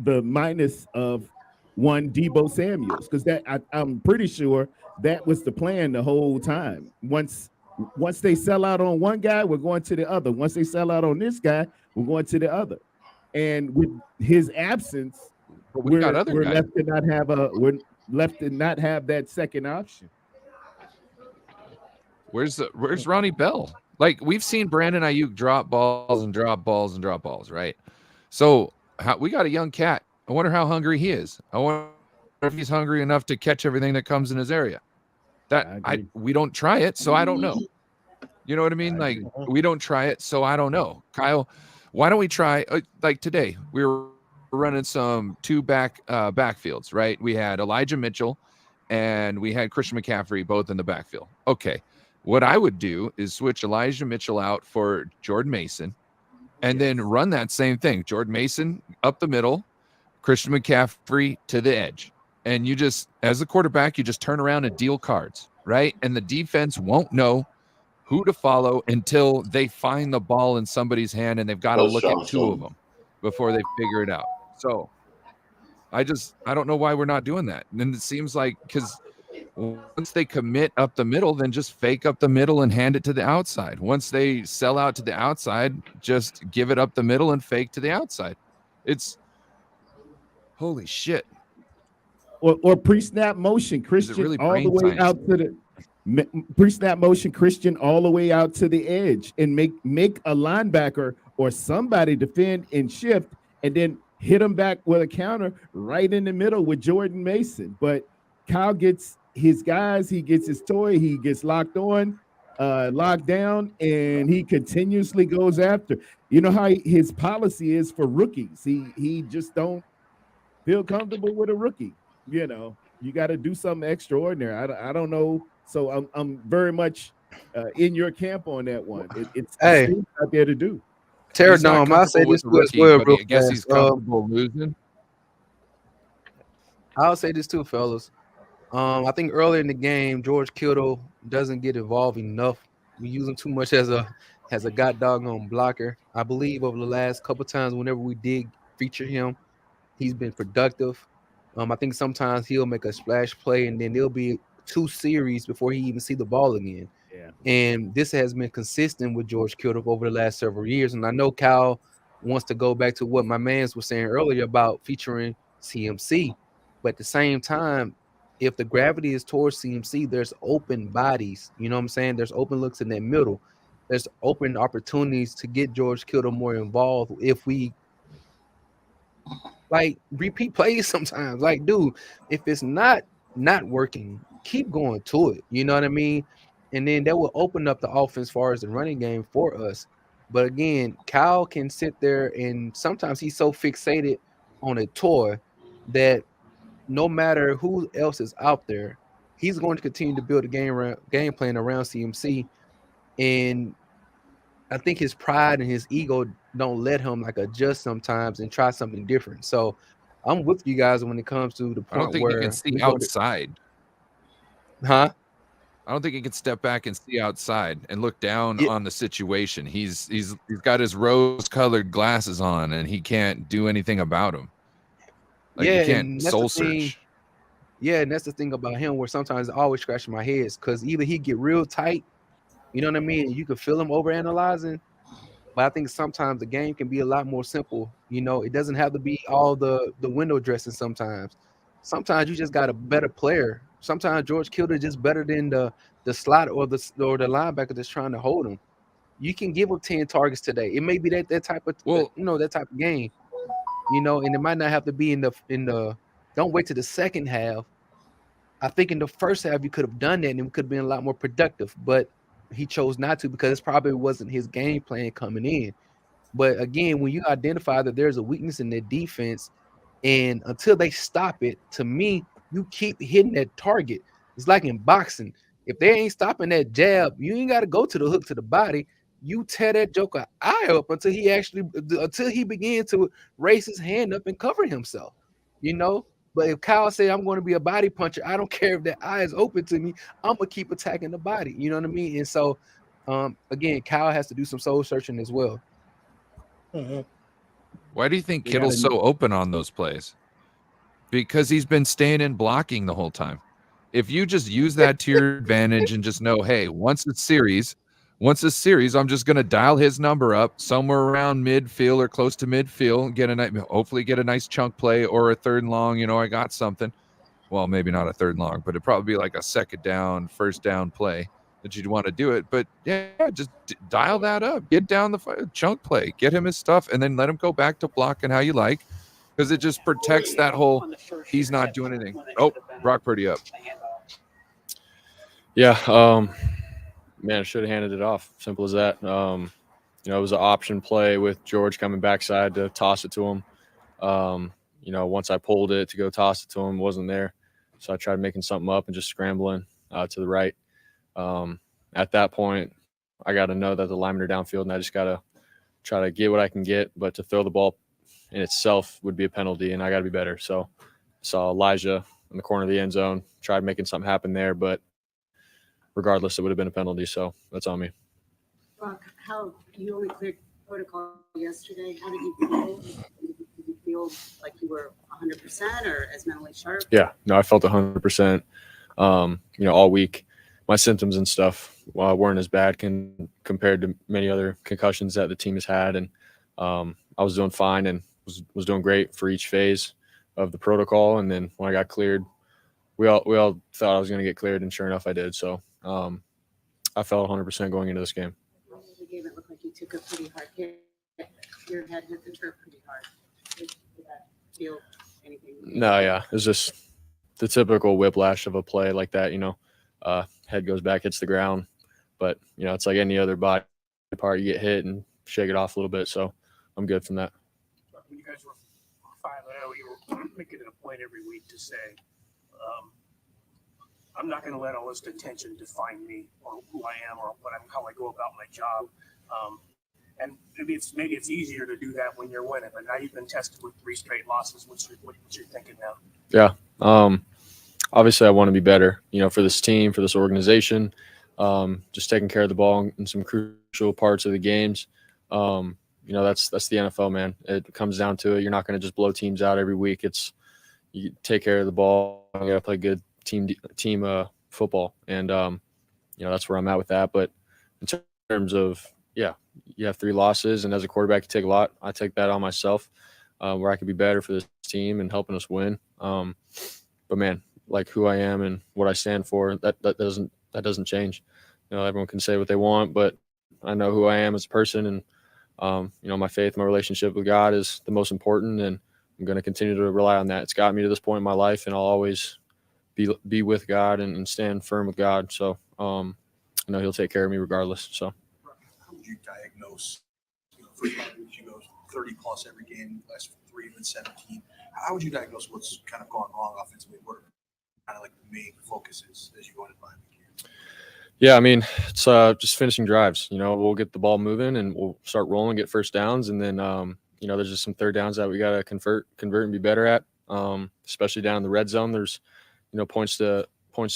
minus of one Debo Samuels, because I'm pretty sure that was the plan the whole time. Once they sell out on one guy, we're going to the other. Once they sell out on this guy, we're going to the other. And with his absence, we're left to not have that second option. Where's Ronnie Bell? Like, we've seen Brandon Ayuk drop balls and drop balls and drop balls, right? So we got a young cat. I wonder how hungry he is. I wonder if he's hungry enough to catch everything that comes in his area. We don't try it, so I don't know. You know what I mean? Like, we don't try it, so I don't know. Kyle, why don't we try? Like today, we were running some two backfields, right? We had Elijah Mitchell and we had Christian McCaffrey both in the backfield. Okay. What I would do is switch Elijah Mitchell out for Jordan Mason and then run that same thing. Jordan Mason up the middle, Christian McCaffrey to the edge. And you just, as a quarterback, you just turn around and deal cards, right? And the defense won't know who to follow until they find the ball in somebody's hand and they've got to look at two of them before they figure it out. So I don't know why we're not doing that. And then it seems like, because once they commit up the middle, then just fake up the middle and hand it to the outside. Once they sell out to the outside, just give it up the middle and fake to the outside. It's holy shit. Or pre-snap motion, Christian really all the way out to the pre-snap motion, Christian all the way out to the edge, and make a linebacker or somebody defend and shift, and then hit him back with a counter right in the middle with Jordan Mason. But Kyle gets his guys, he gets his toy, he gets locked on, locked down, and he continuously goes after. You know how his policy is for rookies. He just don't feel comfortable with a rookie. You know, you got to do something extraordinary. I don't know. So I'm very much in your camp on that one. It's out there to do. Pterodome, I'll say this too as well, real I guess fast. he's comfortable losing. I'll say this too, fellas. I think earlier in the game, George Kittle doesn't get involved enough. We use him too much as a god doggone blocker. I believe over the last couple times, whenever we did feature him, he's been productive. I think sometimes he'll make a splash play, and then there'll be 2 series before he even see the ball again. Yeah. And this has been consistent with George Kittle over the last several years. And I know Kyle wants to go back to what my mans was saying earlier about featuring CMC. But at the same time, if the gravity is towards CMC, there's open bodies. You know what I'm saying? There's open looks in that middle. There's open opportunities to get George Kittle more involved if we like repeat plays sometimes. Like, dude, if it's not working, keep going to it. You know what I mean? And then that will open up the offense as far as the running game for us. But again, Kyle can sit there and sometimes he's so fixated on a toy that no matter who else is out there, he's going to continue to build a game plan around CMC. And I think his pride and his ego don't let him like adjust sometimes and try something different. So I'm with you guys when it comes to the point I don't think where he can see outside. Huh? I don't think he can step back and see outside and look down on the situation. He's got his rose-colored glasses on and he can't do anything about them. Like, he can't soul search. Yeah, and that's the thing about him where sometimes I always scratch my head because either he get real tight, you know what I mean? You can feel him overanalyzing, But I think sometimes the game can be a lot more simple. You know, it doesn't have to be all the window dressing sometimes. Sometimes you just got a better player. Sometimes George Kittle is just better than the slot or the linebacker that's trying to hold him. You can give him 10 targets today. It may be that type of that type of game. You know, and it might not have to be in the don't wait to the second half. I think in the first half you could have done that and it could have been a lot more productive, but he chose not to because it probably wasn't his game plan coming in. But again, when you identify that there's a weakness in their defense, and until they stop it, to me, you keep hitting that target. It's like in boxing. If they ain't stopping that jab, you ain't got to go to the hook to the body. You tear that joker eye up until he began to raise his hand up and cover himself. You know. But if Kyle say I'm going to be a body puncher, I don't care if that eye is open to me. I'm gonna keep attacking the body. You know what I mean? And so, again, Kyle has to do some soul searching as well. Why do you think Kittle's so open on those plays? Because he's been staying in blocking the whole time. If you just use that to your advantage and just know, hey, once a series, I'm just going to dial his number up somewhere around midfield or close to midfield, hopefully get a nice chunk play or a third and long. You know, I got something. Well, maybe not a third and long, but it'd probably be like a second down, first down play that you'd want to do it. But yeah, just dial that up, get down the chunk play, get him his stuff, and then let him go back to blocking how you like, because it just protects that whole he's not doing anything. Oh, Brock Purdy up. Yeah, man, I should have handed it off. Simple as that. You know, it was an option play with George coming backside to toss it to him. You know, once I pulled it to go toss it to him, wasn't there. So I tried making something up and just scrambling to the right. At that point, I got to know that the linemen are downfield, and I just got to try to get what I can get. But to throw the ball in itself would be a penalty, and I got to be better. So I saw Elijah in the corner of the end zone, tried making something happen there, but regardless, it would have been a penalty. So that's on me. Brock, how you only cleared protocol yesterday? How did you feel? Did you feel like you were 100% or as mentally sharp? Yeah, no, I felt 100%. You know, all week, my symptoms and stuff weren't as bad compared to many other concussions that the team has had, and I was doing fine and was doing great for each phase of the protocol. And then when I got cleared, we all thought I was going to get cleared, and sure enough, I did. So I felt 100% going into this game. The game, it looked like you took a pretty hard hit. Your head hit the turf pretty hard. Did that feel anything? No, yeah, it's just the typical whiplash of a play like that. You know, head goes back, hits the ground, but you know, it's like any other body part. You get hit and shake it off a little bit. So I'm good from that. When you guys were 5-0, you were making it a point every week to say, I'm not going to let all this attention define me or who I am or how I go about my job. And maybe it's easier to do that when you're winning, but now you've been tested with 3 straight losses. What's your thinking now? Yeah. Obviously I want to be better, you know, for this team, for this organization, just taking care of the ball in some crucial parts of the games. You know, that's the NFL, man. It comes down to it. You're not going to just blow teams out every week. You take care of the ball. You got to play good team football. And, you know, that's where I'm at with that. But in terms of, yeah, you have 3 losses, and as a quarterback, you take a lot. I take that on myself, where I could be better for this team and helping us win. But man, like who I am and what I stand for, that doesn't change. You know, everyone can say what they want, but I know who I am as a person, and you know, my faith, my relationship with God is the most important, and I'm going to continue to rely on that. It's got me to this point in my life, and I'll always be with God and stand firm with God. So I know He'll take care of me regardless. So how would you diagnose, you know, first 5 weeks you go 30 plus every game, last 3 and 17. How would you diagnose what's kind of gone wrong offensively? What are kind of like the main focuses as you go into 5 weeks? Yeah, I mean, it's just finishing drives. You know, we'll get the ball moving and we'll start rolling, get first downs, and then you know, there's just some third downs that we got to convert and be better at. Especially down in the red zone, there's, you know, points to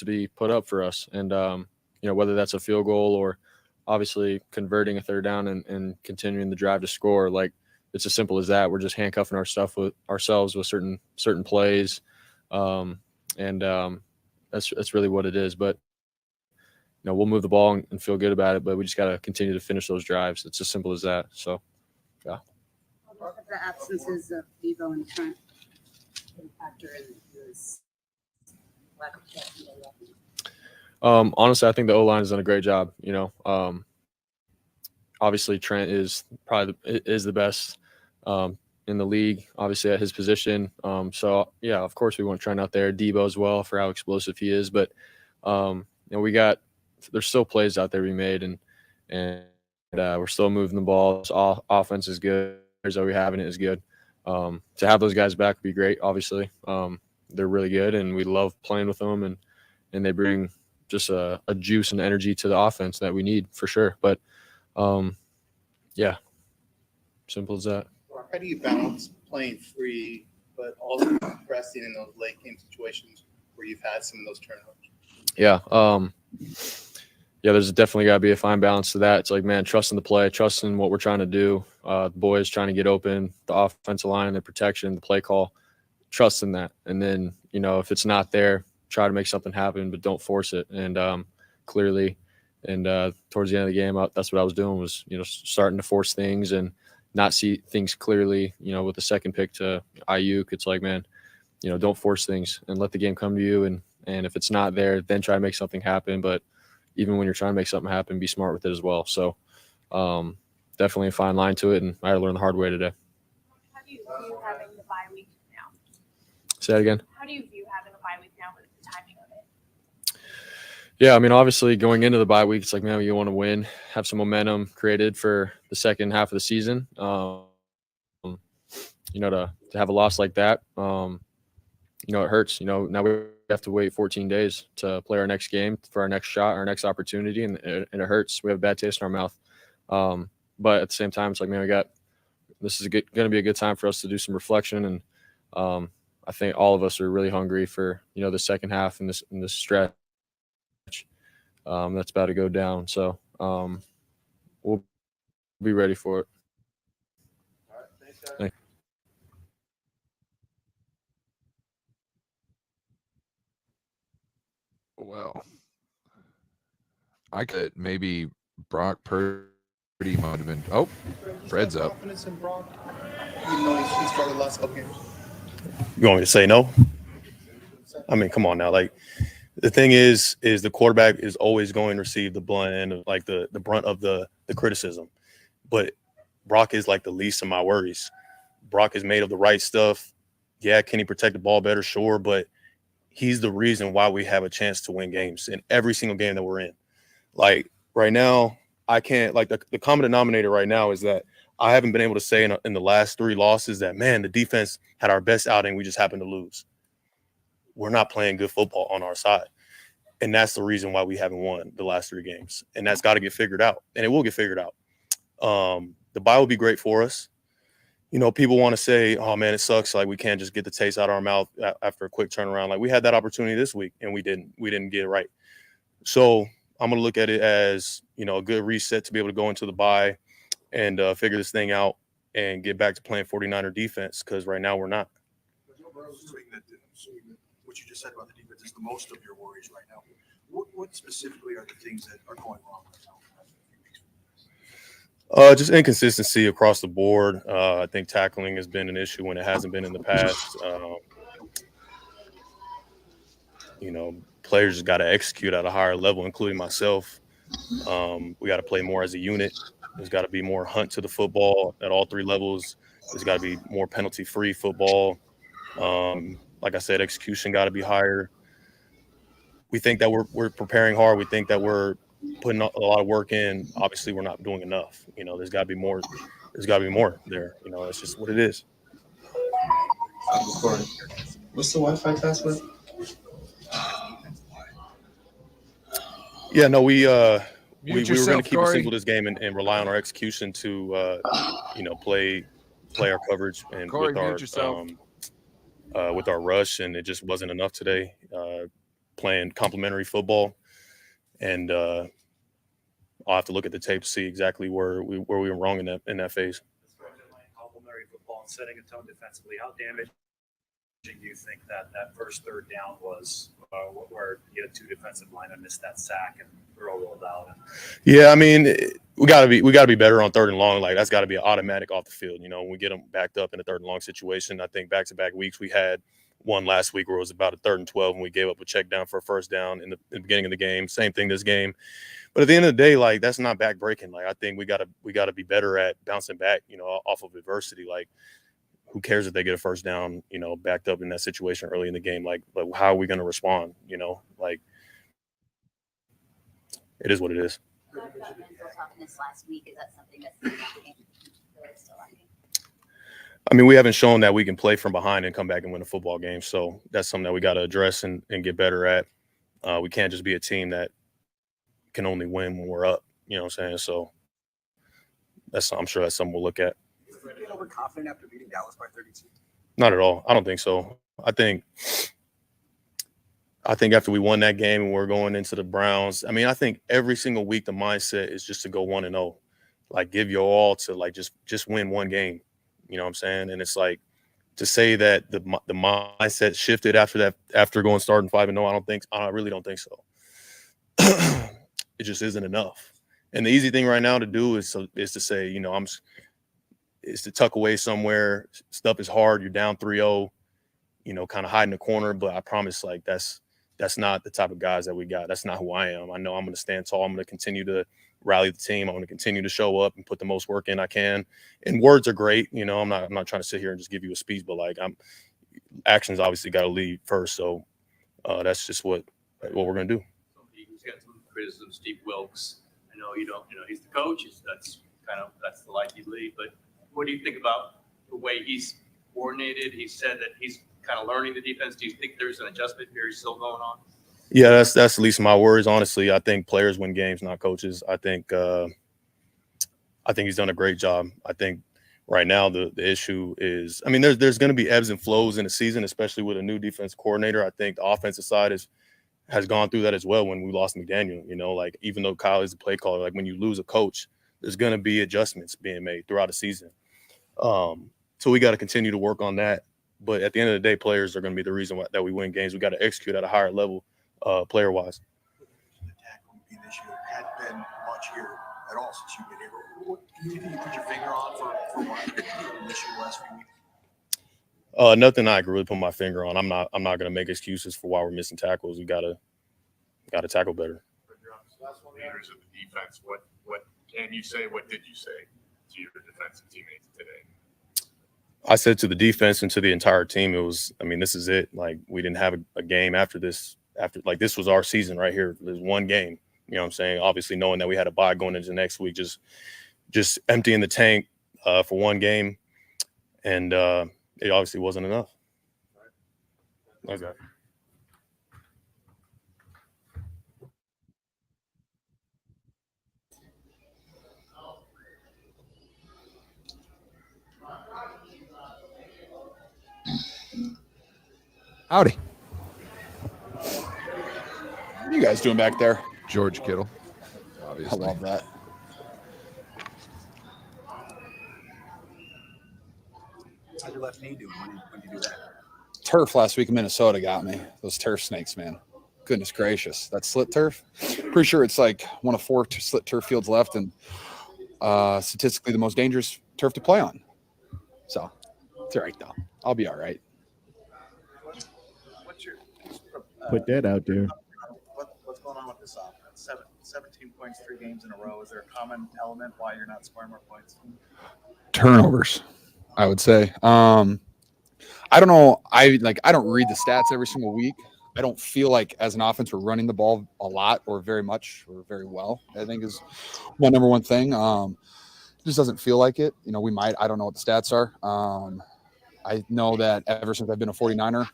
be put up for us, and you know, whether that's a field goal or obviously converting a third down and continuing the drive to score. Like, it's as simple as that. We're just handcuffing ourselves with certain plays, and that's really what it is. But we'll move the ball and feel good about it, but we just got to continue to finish those drives. It's as simple as that. So, yeah. Both of the absences of Devo and Trent factor in this lack of depth in the weapons. Honestly, I think the O-line has done a great job. Obviously Trent is probably the best in the league, obviously at his position. So yeah, of course we want Trent out there. Debo as well for how explosive he is. But there's still plays out there we made, and we're still moving the ball. So offense is good. That we have in it is good. To have those guys back would be great. Obviously, they're really good, and we love playing with them, and they bring just a juice and energy to the offense that we need for sure. But yeah, simple as that. How do you balance playing free, but also pressing in those late game situations where you've had some of those turnovers? Yeah. There's definitely got to be a fine balance to that. It's like, man, trusting the play, trusting what we're trying to do. The boys trying to get open, the offensive line, the protection, the play call, trusting that. And then, if it's not there, try to make something happen, but don't force it. And clearly, and towards the end of the game, that's what I was doing was, starting to force things and not see things clearly. With the second pick to Ayuk, it's like, man, don't force things and let the game come to you. And if it's not there, then try to make something happen. But even when you're trying to make something happen, be smart with it as well. So definitely a fine line to it, and I had to learn the hard way today. How do you view having the bye week now? Say that again. How do you view having a bye week now with the timing of it? Yeah, I mean, obviously going into the bye week, it's like, man, you want to win, have some momentum created for the second half of the season. To have a loss like that, it hurts. Now we have to wait 14 days to play our next game for our next shot, our next opportunity, and it hurts. We have a bad taste in our mouth. But at the same time, it's like, man, this is going to be a good time for us to do some reflection, and I think all of us are really hungry for the second half in this stretch that's about to go down. So we'll be ready for it. All right, thanks, guys. Thanks. Well, I could maybe Brock Purdy might have been. Oh, Fred's up. Confidence in Brock, even though he struggled the last couple games. You want me to say no? I mean, come on now. Like, the thing is the quarterback is always going to receive the blunt end of, like, the brunt of the criticism. But Brock is like the least of my worries. Brock is made of the right stuff. Yeah, can he protect the ball better? Sure, but he's the reason why we have a chance to win games in every single game that we're in. Like, right now, I can't, like, the common denominator right now is that I haven't been able to say in the last 3 losses that, man, the defense had our best outing. We just happened to lose. We're not playing good football on our side. And that's the reason why we haven't won the last 3 games. And that's got to get figured out. And it will get figured out. The bye will be great for us. People want to say, oh, man, it sucks. Like, we can't just get the taste out of our mouth after a quick turnaround. Like, we had that opportunity this week, and we didn't get it right. So I'm going to look at it as, a good reset to be able to go into the bye and figure this thing out and get back to playing 49er defense, because right now we're not. What you just said about the defense is the most of your worries right now. What specifically are the things that are going wrong right now? Just inconsistency across the board. I think tackling has been an issue when it hasn't been in the past. Players just got to execute at a higher level, including myself. We got to play more as a unit. There's got to be more hunt to the football at all 3 levels. There's got to be more penalty-free football. Like I said, execution got to be higher. We think that we're preparing hard. We think that we're putting a lot of work in. Obviously, we're not doing enough. There's got to be more. There's got to be more there. That's just what it is. Korey, what's the Wi-Fi password? Yeah, no, we were going to keep Korey. it simple this game and rely on our execution to play our coverage and Korey, with our rush, and it just wasn't enough today. Playing complementary football, and I'll have to look at the tape to see exactly where we were wrong in that phase. Complementary football and setting a tone defensively. How damaging do you think that first third down was where you had 2 defensive linemen missed that sack and Earl rolled out. Yeah, I mean, we gotta be better on 3rd and long. Like that's got to be an automatic off the field. You know, when we get them backed up in a 3rd and long situation. I think back-to-back weeks we had one last week where it was about a 3rd and 12 and we gave up a check down for a first down in the beginning of the game. Same thing this game. But at the end of the day, like that's not back breaking. Like I think we gotta be better at bouncing back, you know, off of adversity. Like who cares if they get a first down, you know, backed up in that situation early in the game? Like how are we going to respond? You know, like it is what it is. Talk about mental toughness last week. Is that something that's still lacking? I mean, we haven't shown that we can play from behind and come back and win a football game. So that's something that we got to address and get better at. We can't just be a team that can only win when we're up. You know what I'm saying? So I'm sure that's something we'll look at. Did you get overconfident after beating Dallas by 32? Not at all. I don't think so. I think after we won that game and we're going into the Browns, I mean, I think every single week the mindset is just to go 1-0, like give your all to like just win one game. You know what I'm saying? And it's like to say that the mindset shifted after going starting 5-0. I really don't think so. It just isn't enough. And the easy thing right now to do is to say, you know, is to tuck away somewhere. Stuff is hard. You're down 3-0, you know, kind of hide in the corner. But I promise, like, that's not the type of guys that we got. That's not who I am. I know I'm going to stand tall. I'm going to continue to rally the team. I'm going to continue to show up and put the most work in I can. And words are great. You know, I'm not trying to sit here and just give you a speech, but like actions obviously got to lead first. So that's just what we're going to do. He's got some criticism, Steve Wilkes. I know you don't, you know, he's the coach. That's the life you lead. But what do you think about the way he's coordinated? He said that he's kind of learning the defense. Do you think there's an adjustment period still going on? Yeah, that's at least my words. Honestly, I think players win games, not coaches. I think he's done a great job. I think right now the issue is, I mean, there's going to be ebbs and flows in the season, especially with a new defense coordinator. I think the offensive side has gone through that as well when we lost McDaniel. You know, like even though Kyle is the play caller, like when you lose a coach, there's going to be adjustments being made throughout the season. So we got to continue to work on that. But at the end of the day, players are going to be the reason that we win games. We got to execute at a higher level, player-wise. The tackling this year hadn't been much here at all since you've been here. What do you think you put your finger on for one issue the last few weeks? Nothing I can really put my finger on. I'm not going to make excuses for why we're missing tackles. We got to tackle better. Leaders of the defense. What can you say? What did you say to your defensive teammates today? I said to the defense and to the entire team, this is it. Like, we didn't have a game after this. This was our season right here. There's one game. You know what I'm saying? Obviously, knowing that we had a bye going into next week, just emptying the tank for one game. And it obviously wasn't enough. Okay. Howdy. What are you guys doing back there? George Kittle, obviously. I love that. How'd your left knee do when you do that? Turf last week in Minnesota got me. Those turf snakes, man. Goodness gracious. That slit turf. Pretty sure it's like one of 4 slit turf fields left and statistically the most dangerous turf to play on. So it's all right, though. I'll be all right. Put that out there. What's going on with this offense? 17 points, 3 games in a row. Is there a common element why you're not scoring more points? Turnovers, I would say. I don't know. I don't read the stats every single week. I don't feel like as an offense we're running the ball a lot or very much or very well, I think is my number one thing. It just doesn't feel like it. You know, we might. I don't know what the stats are. I know that ever since I've been a 49er,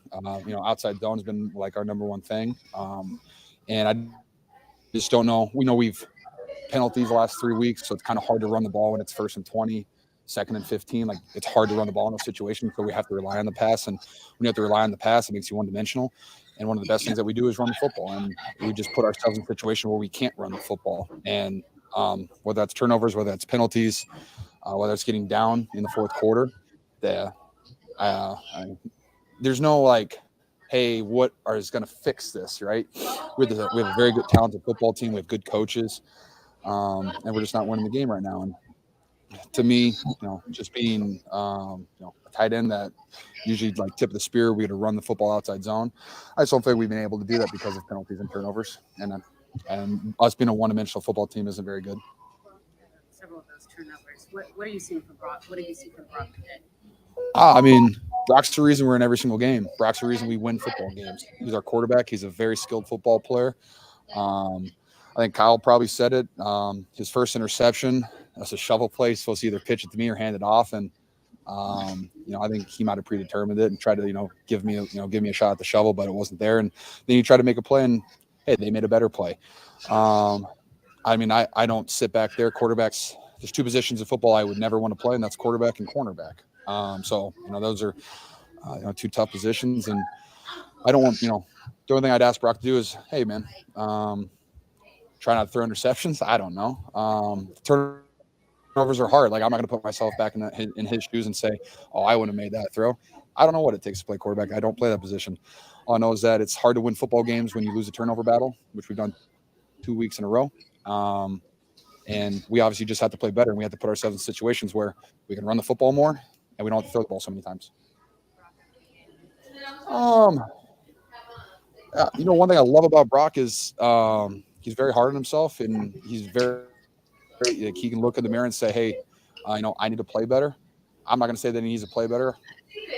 outside zone has been like our number one thing. And I just don't know. We know we've penalties the last 3 weeks, so it's kind of hard to run the ball when it's 1st and 20, 2nd and 15. Like, it's hard to run the ball in those situations, so we have to rely on the pass. And when you have to rely on the pass, it makes you one-dimensional. And one of the best things that we do is run the football. And we just put ourselves in a situation where we can't run the football. And whether that's turnovers, whether that's penalties, whether it's getting down in the fourth quarter, there's no like, hey, what is going to fix this, right? We have a very good, talented football team. We have good coaches, and we're just not winning the game right now. And to me, just being a tight end that usually like tip of the spear, we had to run the football outside zone. I just don't think we've been able to do that because of penalties and turnovers, and us being a one-dimensional football team isn't very good. Several of those turnovers. What are you seeing from Brock? What did you see from Brock today? I mean, Brock's the reason we're in every single game. Brock's the reason we win football games. He's our quarterback. He's a very skilled football player. I think Kyle probably said it. His first interception, that's a shovel play. He's supposed to either pitch it to me or hand it off. And, I think he might have predetermined it and tried to, give me a shot at the shovel, but it wasn't there. And then you try to make a play and, hey, they made a better play. I mean, I don't sit back there. Quarterbacks, there's two positions in football I would never want to play, and that's quarterback and cornerback. So, those are, two tough positions. And I don't want, the only thing I'd ask Brock to do is, hey, man, try not to throw interceptions. I don't know. Turnovers are hard. Like, I'm not going to put myself back in his shoes and say, oh, I wouldn't have made that throw. I don't know what it takes to play quarterback. I don't play that position. All I know is that it's hard to win football games when you lose a turnover battle, which we've done 2 weeks in a row. And we obviously just have to play better, and we have to put ourselves in situations where we can run the football more and we don't have to throw the ball so many times. One thing I love about Brock is he's very hard on himself, and he's very like, he can look in the mirror and say, hey, I need to play better. I'm not going to say that he needs to play better.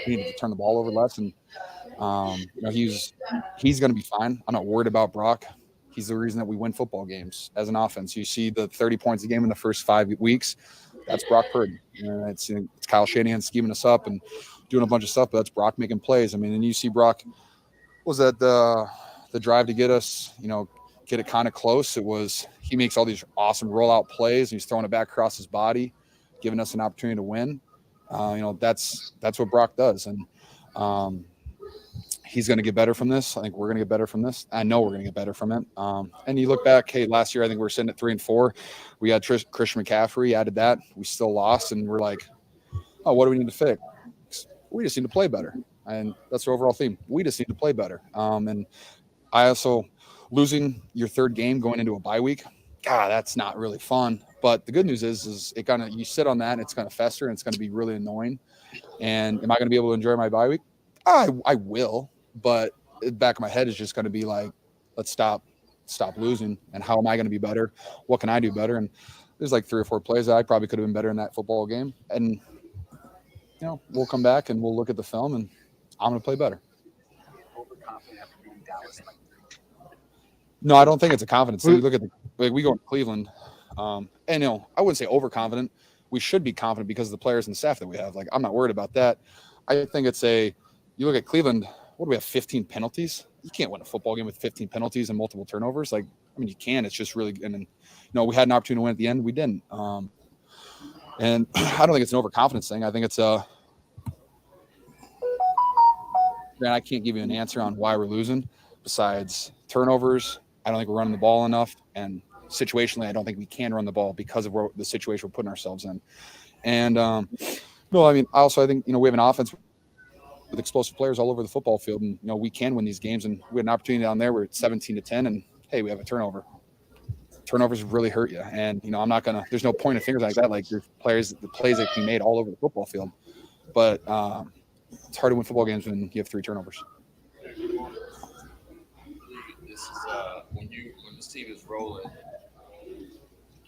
He needs to turn the ball over less. And, he's going to be fine. I'm not worried about Brock. He's the reason that we win football games as an offense. You see the 30 points a game in the first 5 weeks. That's Brock Purdy. It's Kyle Shanahan scheming us up and doing a bunch of stuff, but that's Brock making plays. I mean, and you see Brock, was that the drive to get us, get it kind of close. It was, he makes all these awesome rollout plays, and he's throwing it back across his body, giving us an opportunity to win. That's what Brock does. And he's going to get better from this. I think we're going to get better from this. I know we're going to get better from it. And you look back, hey, last year, I think we were sitting at 3-4. We had Christian McCaffrey, added that. We still lost. And we're like, oh, what do we need to fix? We just need to play better. And that's our overall theme. We just need to play better. And I also, losing your third game going into a bye week, God, that's not really fun. But the good news is it kind of, you sit on that and it's going to fester and it's going to be really annoying. And am I going to be able to enjoy my bye week? I will. But the back of my head is just going to be like, let's stop losing. And how am I going to be better? What can I do better? And there's like 3 or 4 plays that I probably could have been better in that football game. And, we'll come back and we'll look at the film and I'm going to play better. No, I don't think it's a confidence thing. You look at we go to Cleveland, and I wouldn't say overconfident. We should be confident because of the players and staff that we have. Like, I'm not worried about that. I think it's you look at Cleveland. What do we have? 15 penalties. You can't win a football game with 15 penalties and multiple turnovers. Like, I mean, you can. It's just really. And then, we had an opportunity to win at the end. We didn't. And I don't think it's an overconfidence thing. I think it's man, I can't give you an answer on why we're losing. Besides turnovers, I don't think we're running the ball enough, and situationally, I don't think we can run the ball because of the situation we're putting ourselves in. And no, I mean, also I think we have an offense with explosive players all over the football field, and we can win these games. And we had an opportunity down there. We're at 17-10, and hey, we have a turnover. Turnovers really hurt you, and I'm not gonna. There's no point of fingers like that. Like, there's the plays that can be made all over the football field, but it's hard to win football games when you have 3 turnovers. This is when this team is rolling,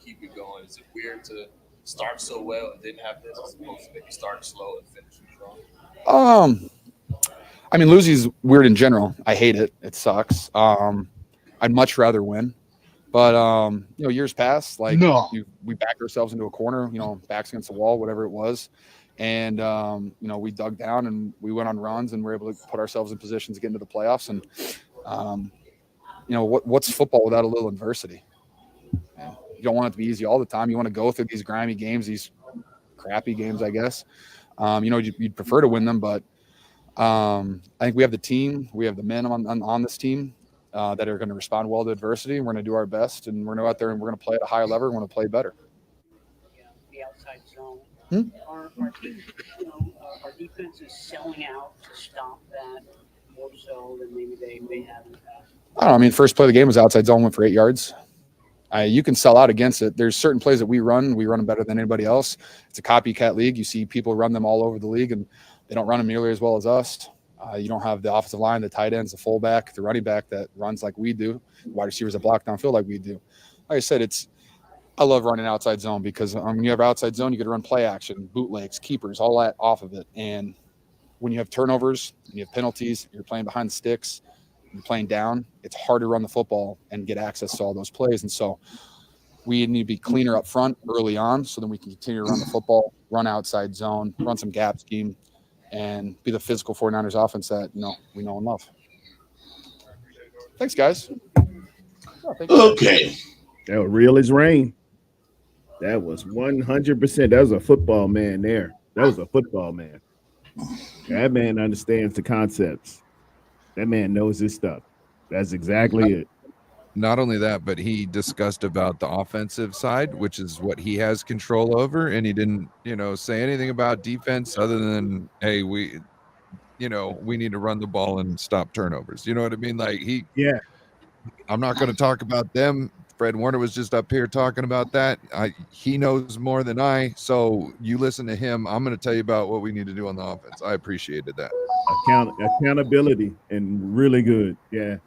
keep it going. Is it weird to start so well and then have this, as opposed to maybe starting slow and finishing strong? I mean, losing's weird in general. I hate it. It sucks. I'd much rather win. But years past, like we backed ourselves into a corner, backs against the wall, whatever it was. And we dug down and we went on runs and were able to put ourselves in positions to get into the playoffs. And what's football without a little adversity? You don't want it to be easy all the time. You want to go through these grimy games, these crappy games, I guess. You'd prefer to win them, but I think we have the team, we have the men on this team that are going to respond well to adversity. We're going to do our best, and we're going to go out there and we're going to play at a higher level. We're going to play better. The outside zone. Our team, our defense is selling out to stop that. more so than maybe they may have in the past? I don't know. I mean, first play of the game was outside zone, went for 8 yards. You can sell out against it. There's certain plays that we run them better than anybody else. It's a copycat league. You see people run them all over the league, and they don't run them nearly as well as us. You don't have the offensive line, the tight ends, the fullback, the running back that runs like we do, wide receivers that block downfield like we do. Like I said, I love running outside zone because when you have outside zone, you get to run play action, bootlegs, keepers, all that off of it. And when you have turnovers, and you have penalties, you're playing behind the sticks, you're playing down, it's hard to run the football and get access to all those plays. And so we need to be cleaner up front early on so then we can continue to run the football, run outside zone, run some gap scheme, and be the physical 49ers offense that we know and love. Thanks, guys. Okay. That was real as rain. That was 100%. That was a football man there. That was a football man. That man understands the concepts. That man knows his stuff. That's exactly it. Not only that, but he discussed about the offensive side, which is what he has control over, and he didn't, say anything about defense other than, hey, we need to run the ball and stop turnovers. You know what I mean? Like I'm not going to talk about them. Fred Warner was just up here talking about that. He knows more than I, so you listen to him. I'm going to tell you about what we need to do on the offense. I appreciated that. Accountability and really good. Yeah,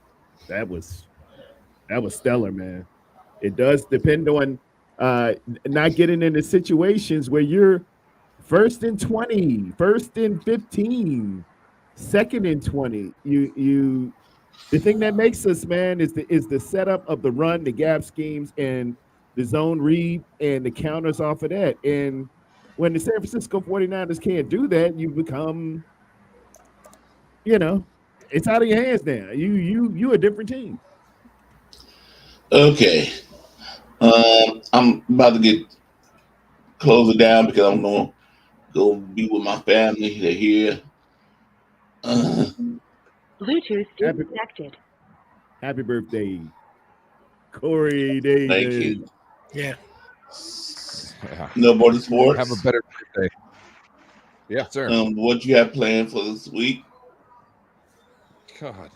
that was stellar, man. It does depend on not getting into situations where you're first and 20, first and 15, second and 20. The thing that makes us, man, is the setup of the run, the gap schemes, and the zone read and the counters off of that. And when the San Francisco 49ers can't do that, you become, it's out of your hands now. You a different team. Okay. I'm about to close it down because I'm going to go be with my family. They're here. Bluetooth disconnected. Happy birthday, Korey Davis. Thank you. Yeah. Nobody sports. Have a better birthday. Yeah, sir. What you have planned for this week? God,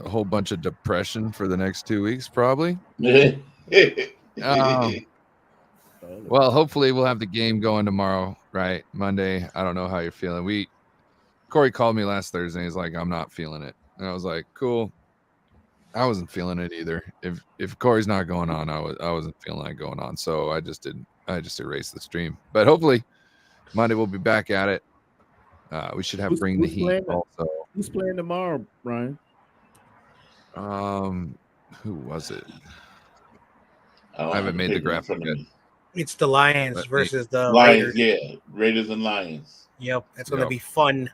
a whole bunch of depression for the next 2 weeks, probably. Well, hopefully we'll have the game going tomorrow, right? Monday. I don't know how you're feeling. Korey called me last Thursday. He's like, I'm not feeling it. And I was like, cool. I wasn't feeling it either. If Korey's not going on, I wasn't feeling like going on. So I just erased the stream. But hopefully Monday we'll be back at it. We should have Bring the Heat also. Who's playing tomorrow, Brian? Who was it? I haven't made the graphic yet. It's the Lions versus the Lions. Raiders. Yeah, Raiders and Lions. Yep, that's going to be fun.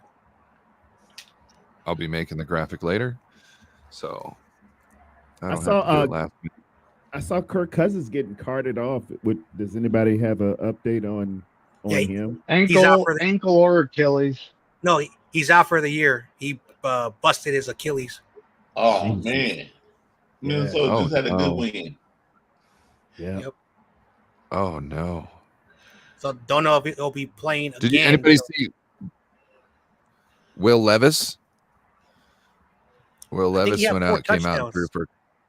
I'll be making the graphic later. So I saw Kirk Cousins getting carted off. Does anybody have an update on him? Ankle or Achilles? No, he's out for the year. He busted his Achilles. Oh man, Minnesota just had a good win. Yeah. Yep. Oh no. So don't know if he'll be playing again. Did anybody see Will Levis? Will Levis came out and threw for.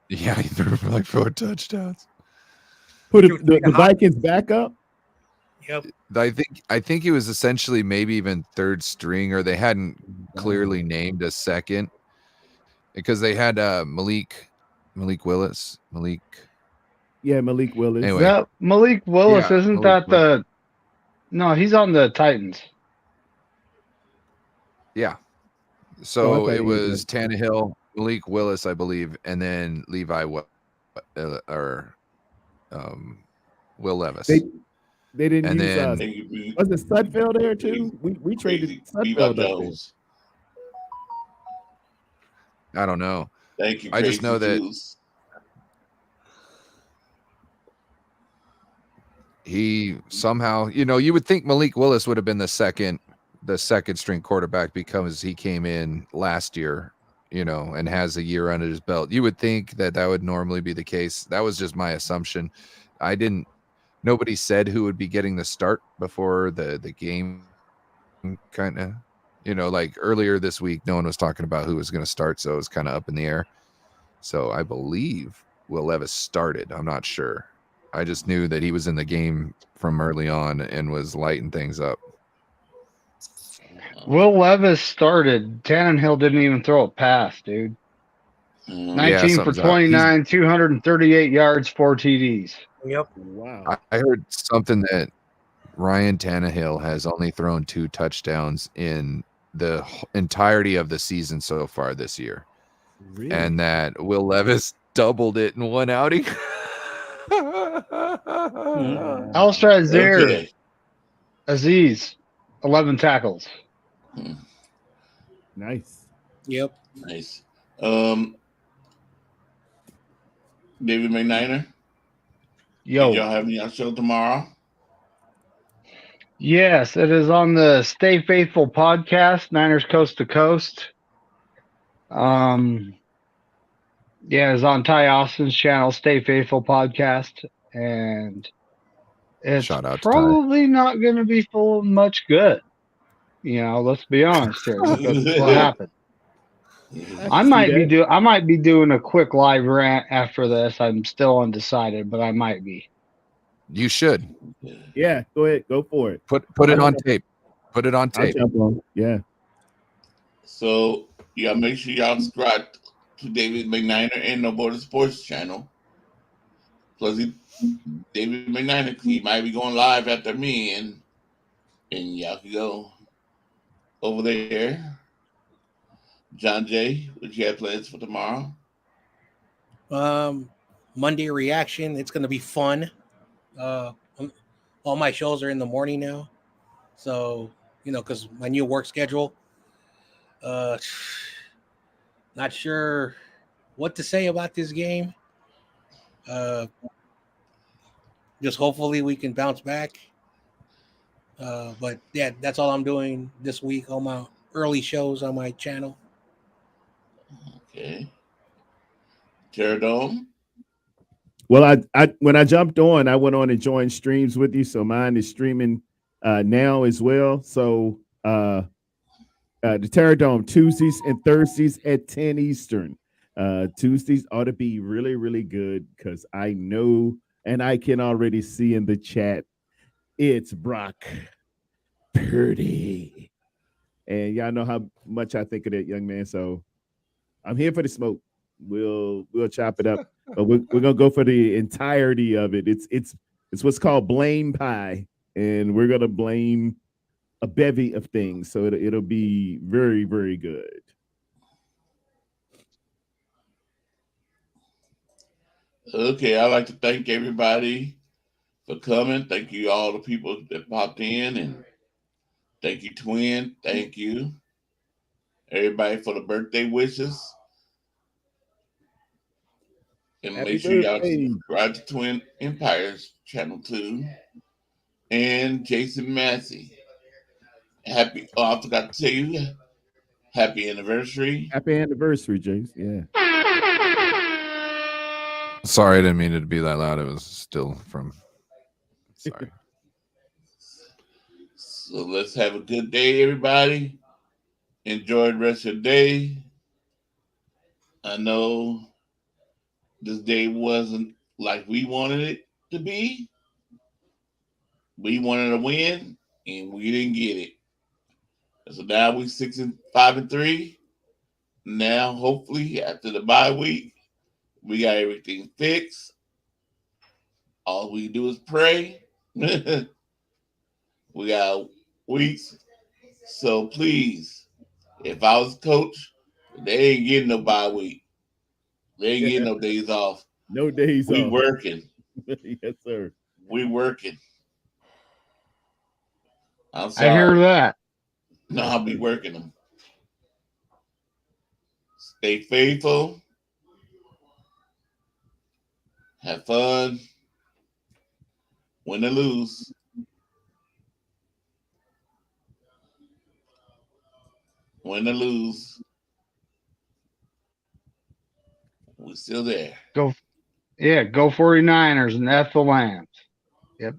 Yeah, he threw for like 4 touchdowns. Put the Vikings back up. Yep. I think he was essentially maybe even third string, or they hadn't clearly named a second because they had Malik Willis. Yeah, Malik Willis. Anyway. That Malik Willis, Yeah, isn't Malik that No, he's on the Titans. Yeah. So it was Tannehill, Malik Willis, I believe, and then Levi or Will Levis. They didn't and use then, was it Sudfeld there too? We traded Sudfeld up there. I don't know. Thank you. I just know that he somehow, you would think Malik Willis would have been the second string quarterback because he came in last year, and has a year under his belt. You would think that would normally be the case. That was just my assumption. Nobody said who would be getting the start before the game kind of You know, like earlier this week, no one was talking about who was going to start, so it was kind of up in the air. So I believe Will Levis started. I'm not sure. I just knew that he was in the game from early on and was lighting things up. Will Levis started. Tannenhill didn't even throw a pass, dude. 19 for something's up. 29, 238 yards, 4 TDs. Yep. Wow. I heard something that Ryan Tannehill has only thrown 2 touchdowns in the entirety of the season so far this year. Really? And that Will Levis doubled it in one outing. Alistair Zaire, Okay. Aziz, 11 tackles. Nice. Yep. Nice. David McNiner. Yo. Did y'all have any on show tomorrow? Yes, it is on the Stay Faithful podcast, Niners Coast to Coast. Yeah, it's on Ty Austin's channel, Stay Faithful podcast, and it's Shout out to Ty. probably not going to be full of much good. You know, let's be honest here. That's what happened. I might be doing a quick live rant after this. I'm still undecided, but I might be. You should. Yeah, go ahead. Go for it. Put it on tape. Put it on I'll tape. jump on. Yeah. So y'all make sure y'all subscribe to David McNiner and No Border Sports channel. Plus, David McNiner, he might be going live after me, and y'all can go over there. John Jay, what you have plans for tomorrow? Monday reaction. It's going to be fun. All my shows are in the morning now, so because my new work schedule. Not sure what to say about this game. Just hopefully we can bounce back. But yeah, that's all I'm doing this week. All my early shows on my channel. Okay. Terradome. Well, I when I jumped on, I went on and joined streams with you. So mine is streaming now as well. So the Terradome Tuesdays and Thursdays at 10 Eastern. Tuesdays ought to be really, really good because I know and I can already see in the chat it's Brock Purdy. And y'all know how much I think of that young man. So I'm here for the smoke. We'll chop it up. But we're gonna go for the entirety of it. It's what's called blame pie, and we're gonna blame a bevy of things. So it'll be very, very good. Okay, I'd like to thank everybody for coming. Thank you all the people that popped in, and thank you, Twin. Thank you, everybody, for the birthday wishes. And Happy make sure y'all birthday. subscribe to Twin Empires channel 2 and Jason Massey. I forgot to tell you, happy anniversary. Happy anniversary, Jace. Yeah. Sorry, I didn't mean it to be that loud. It was still from. Sorry. So let's have a good day, everybody. Enjoy the rest of the day. I know this day wasn't like we wanted it to be. We wanted to win, and we didn't get it. So now we 6-5-3. Now, hopefully, after the bye week, we got everything fixed. All we do is pray. We got weeks. So please, if I was coach, they ain't getting no bye week. They ain't getting no days off. No days we off. Working. Yes, sir. We working. I'm sorry. I hear that. No, I'll be working them. Stay faithful. Have fun. Win or lose. Win or lose. We're still there. Go 49ers and F the Lambs. Yep.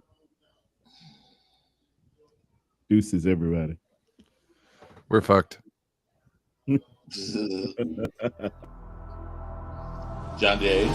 Deuces, everybody. We're fucked. John Day.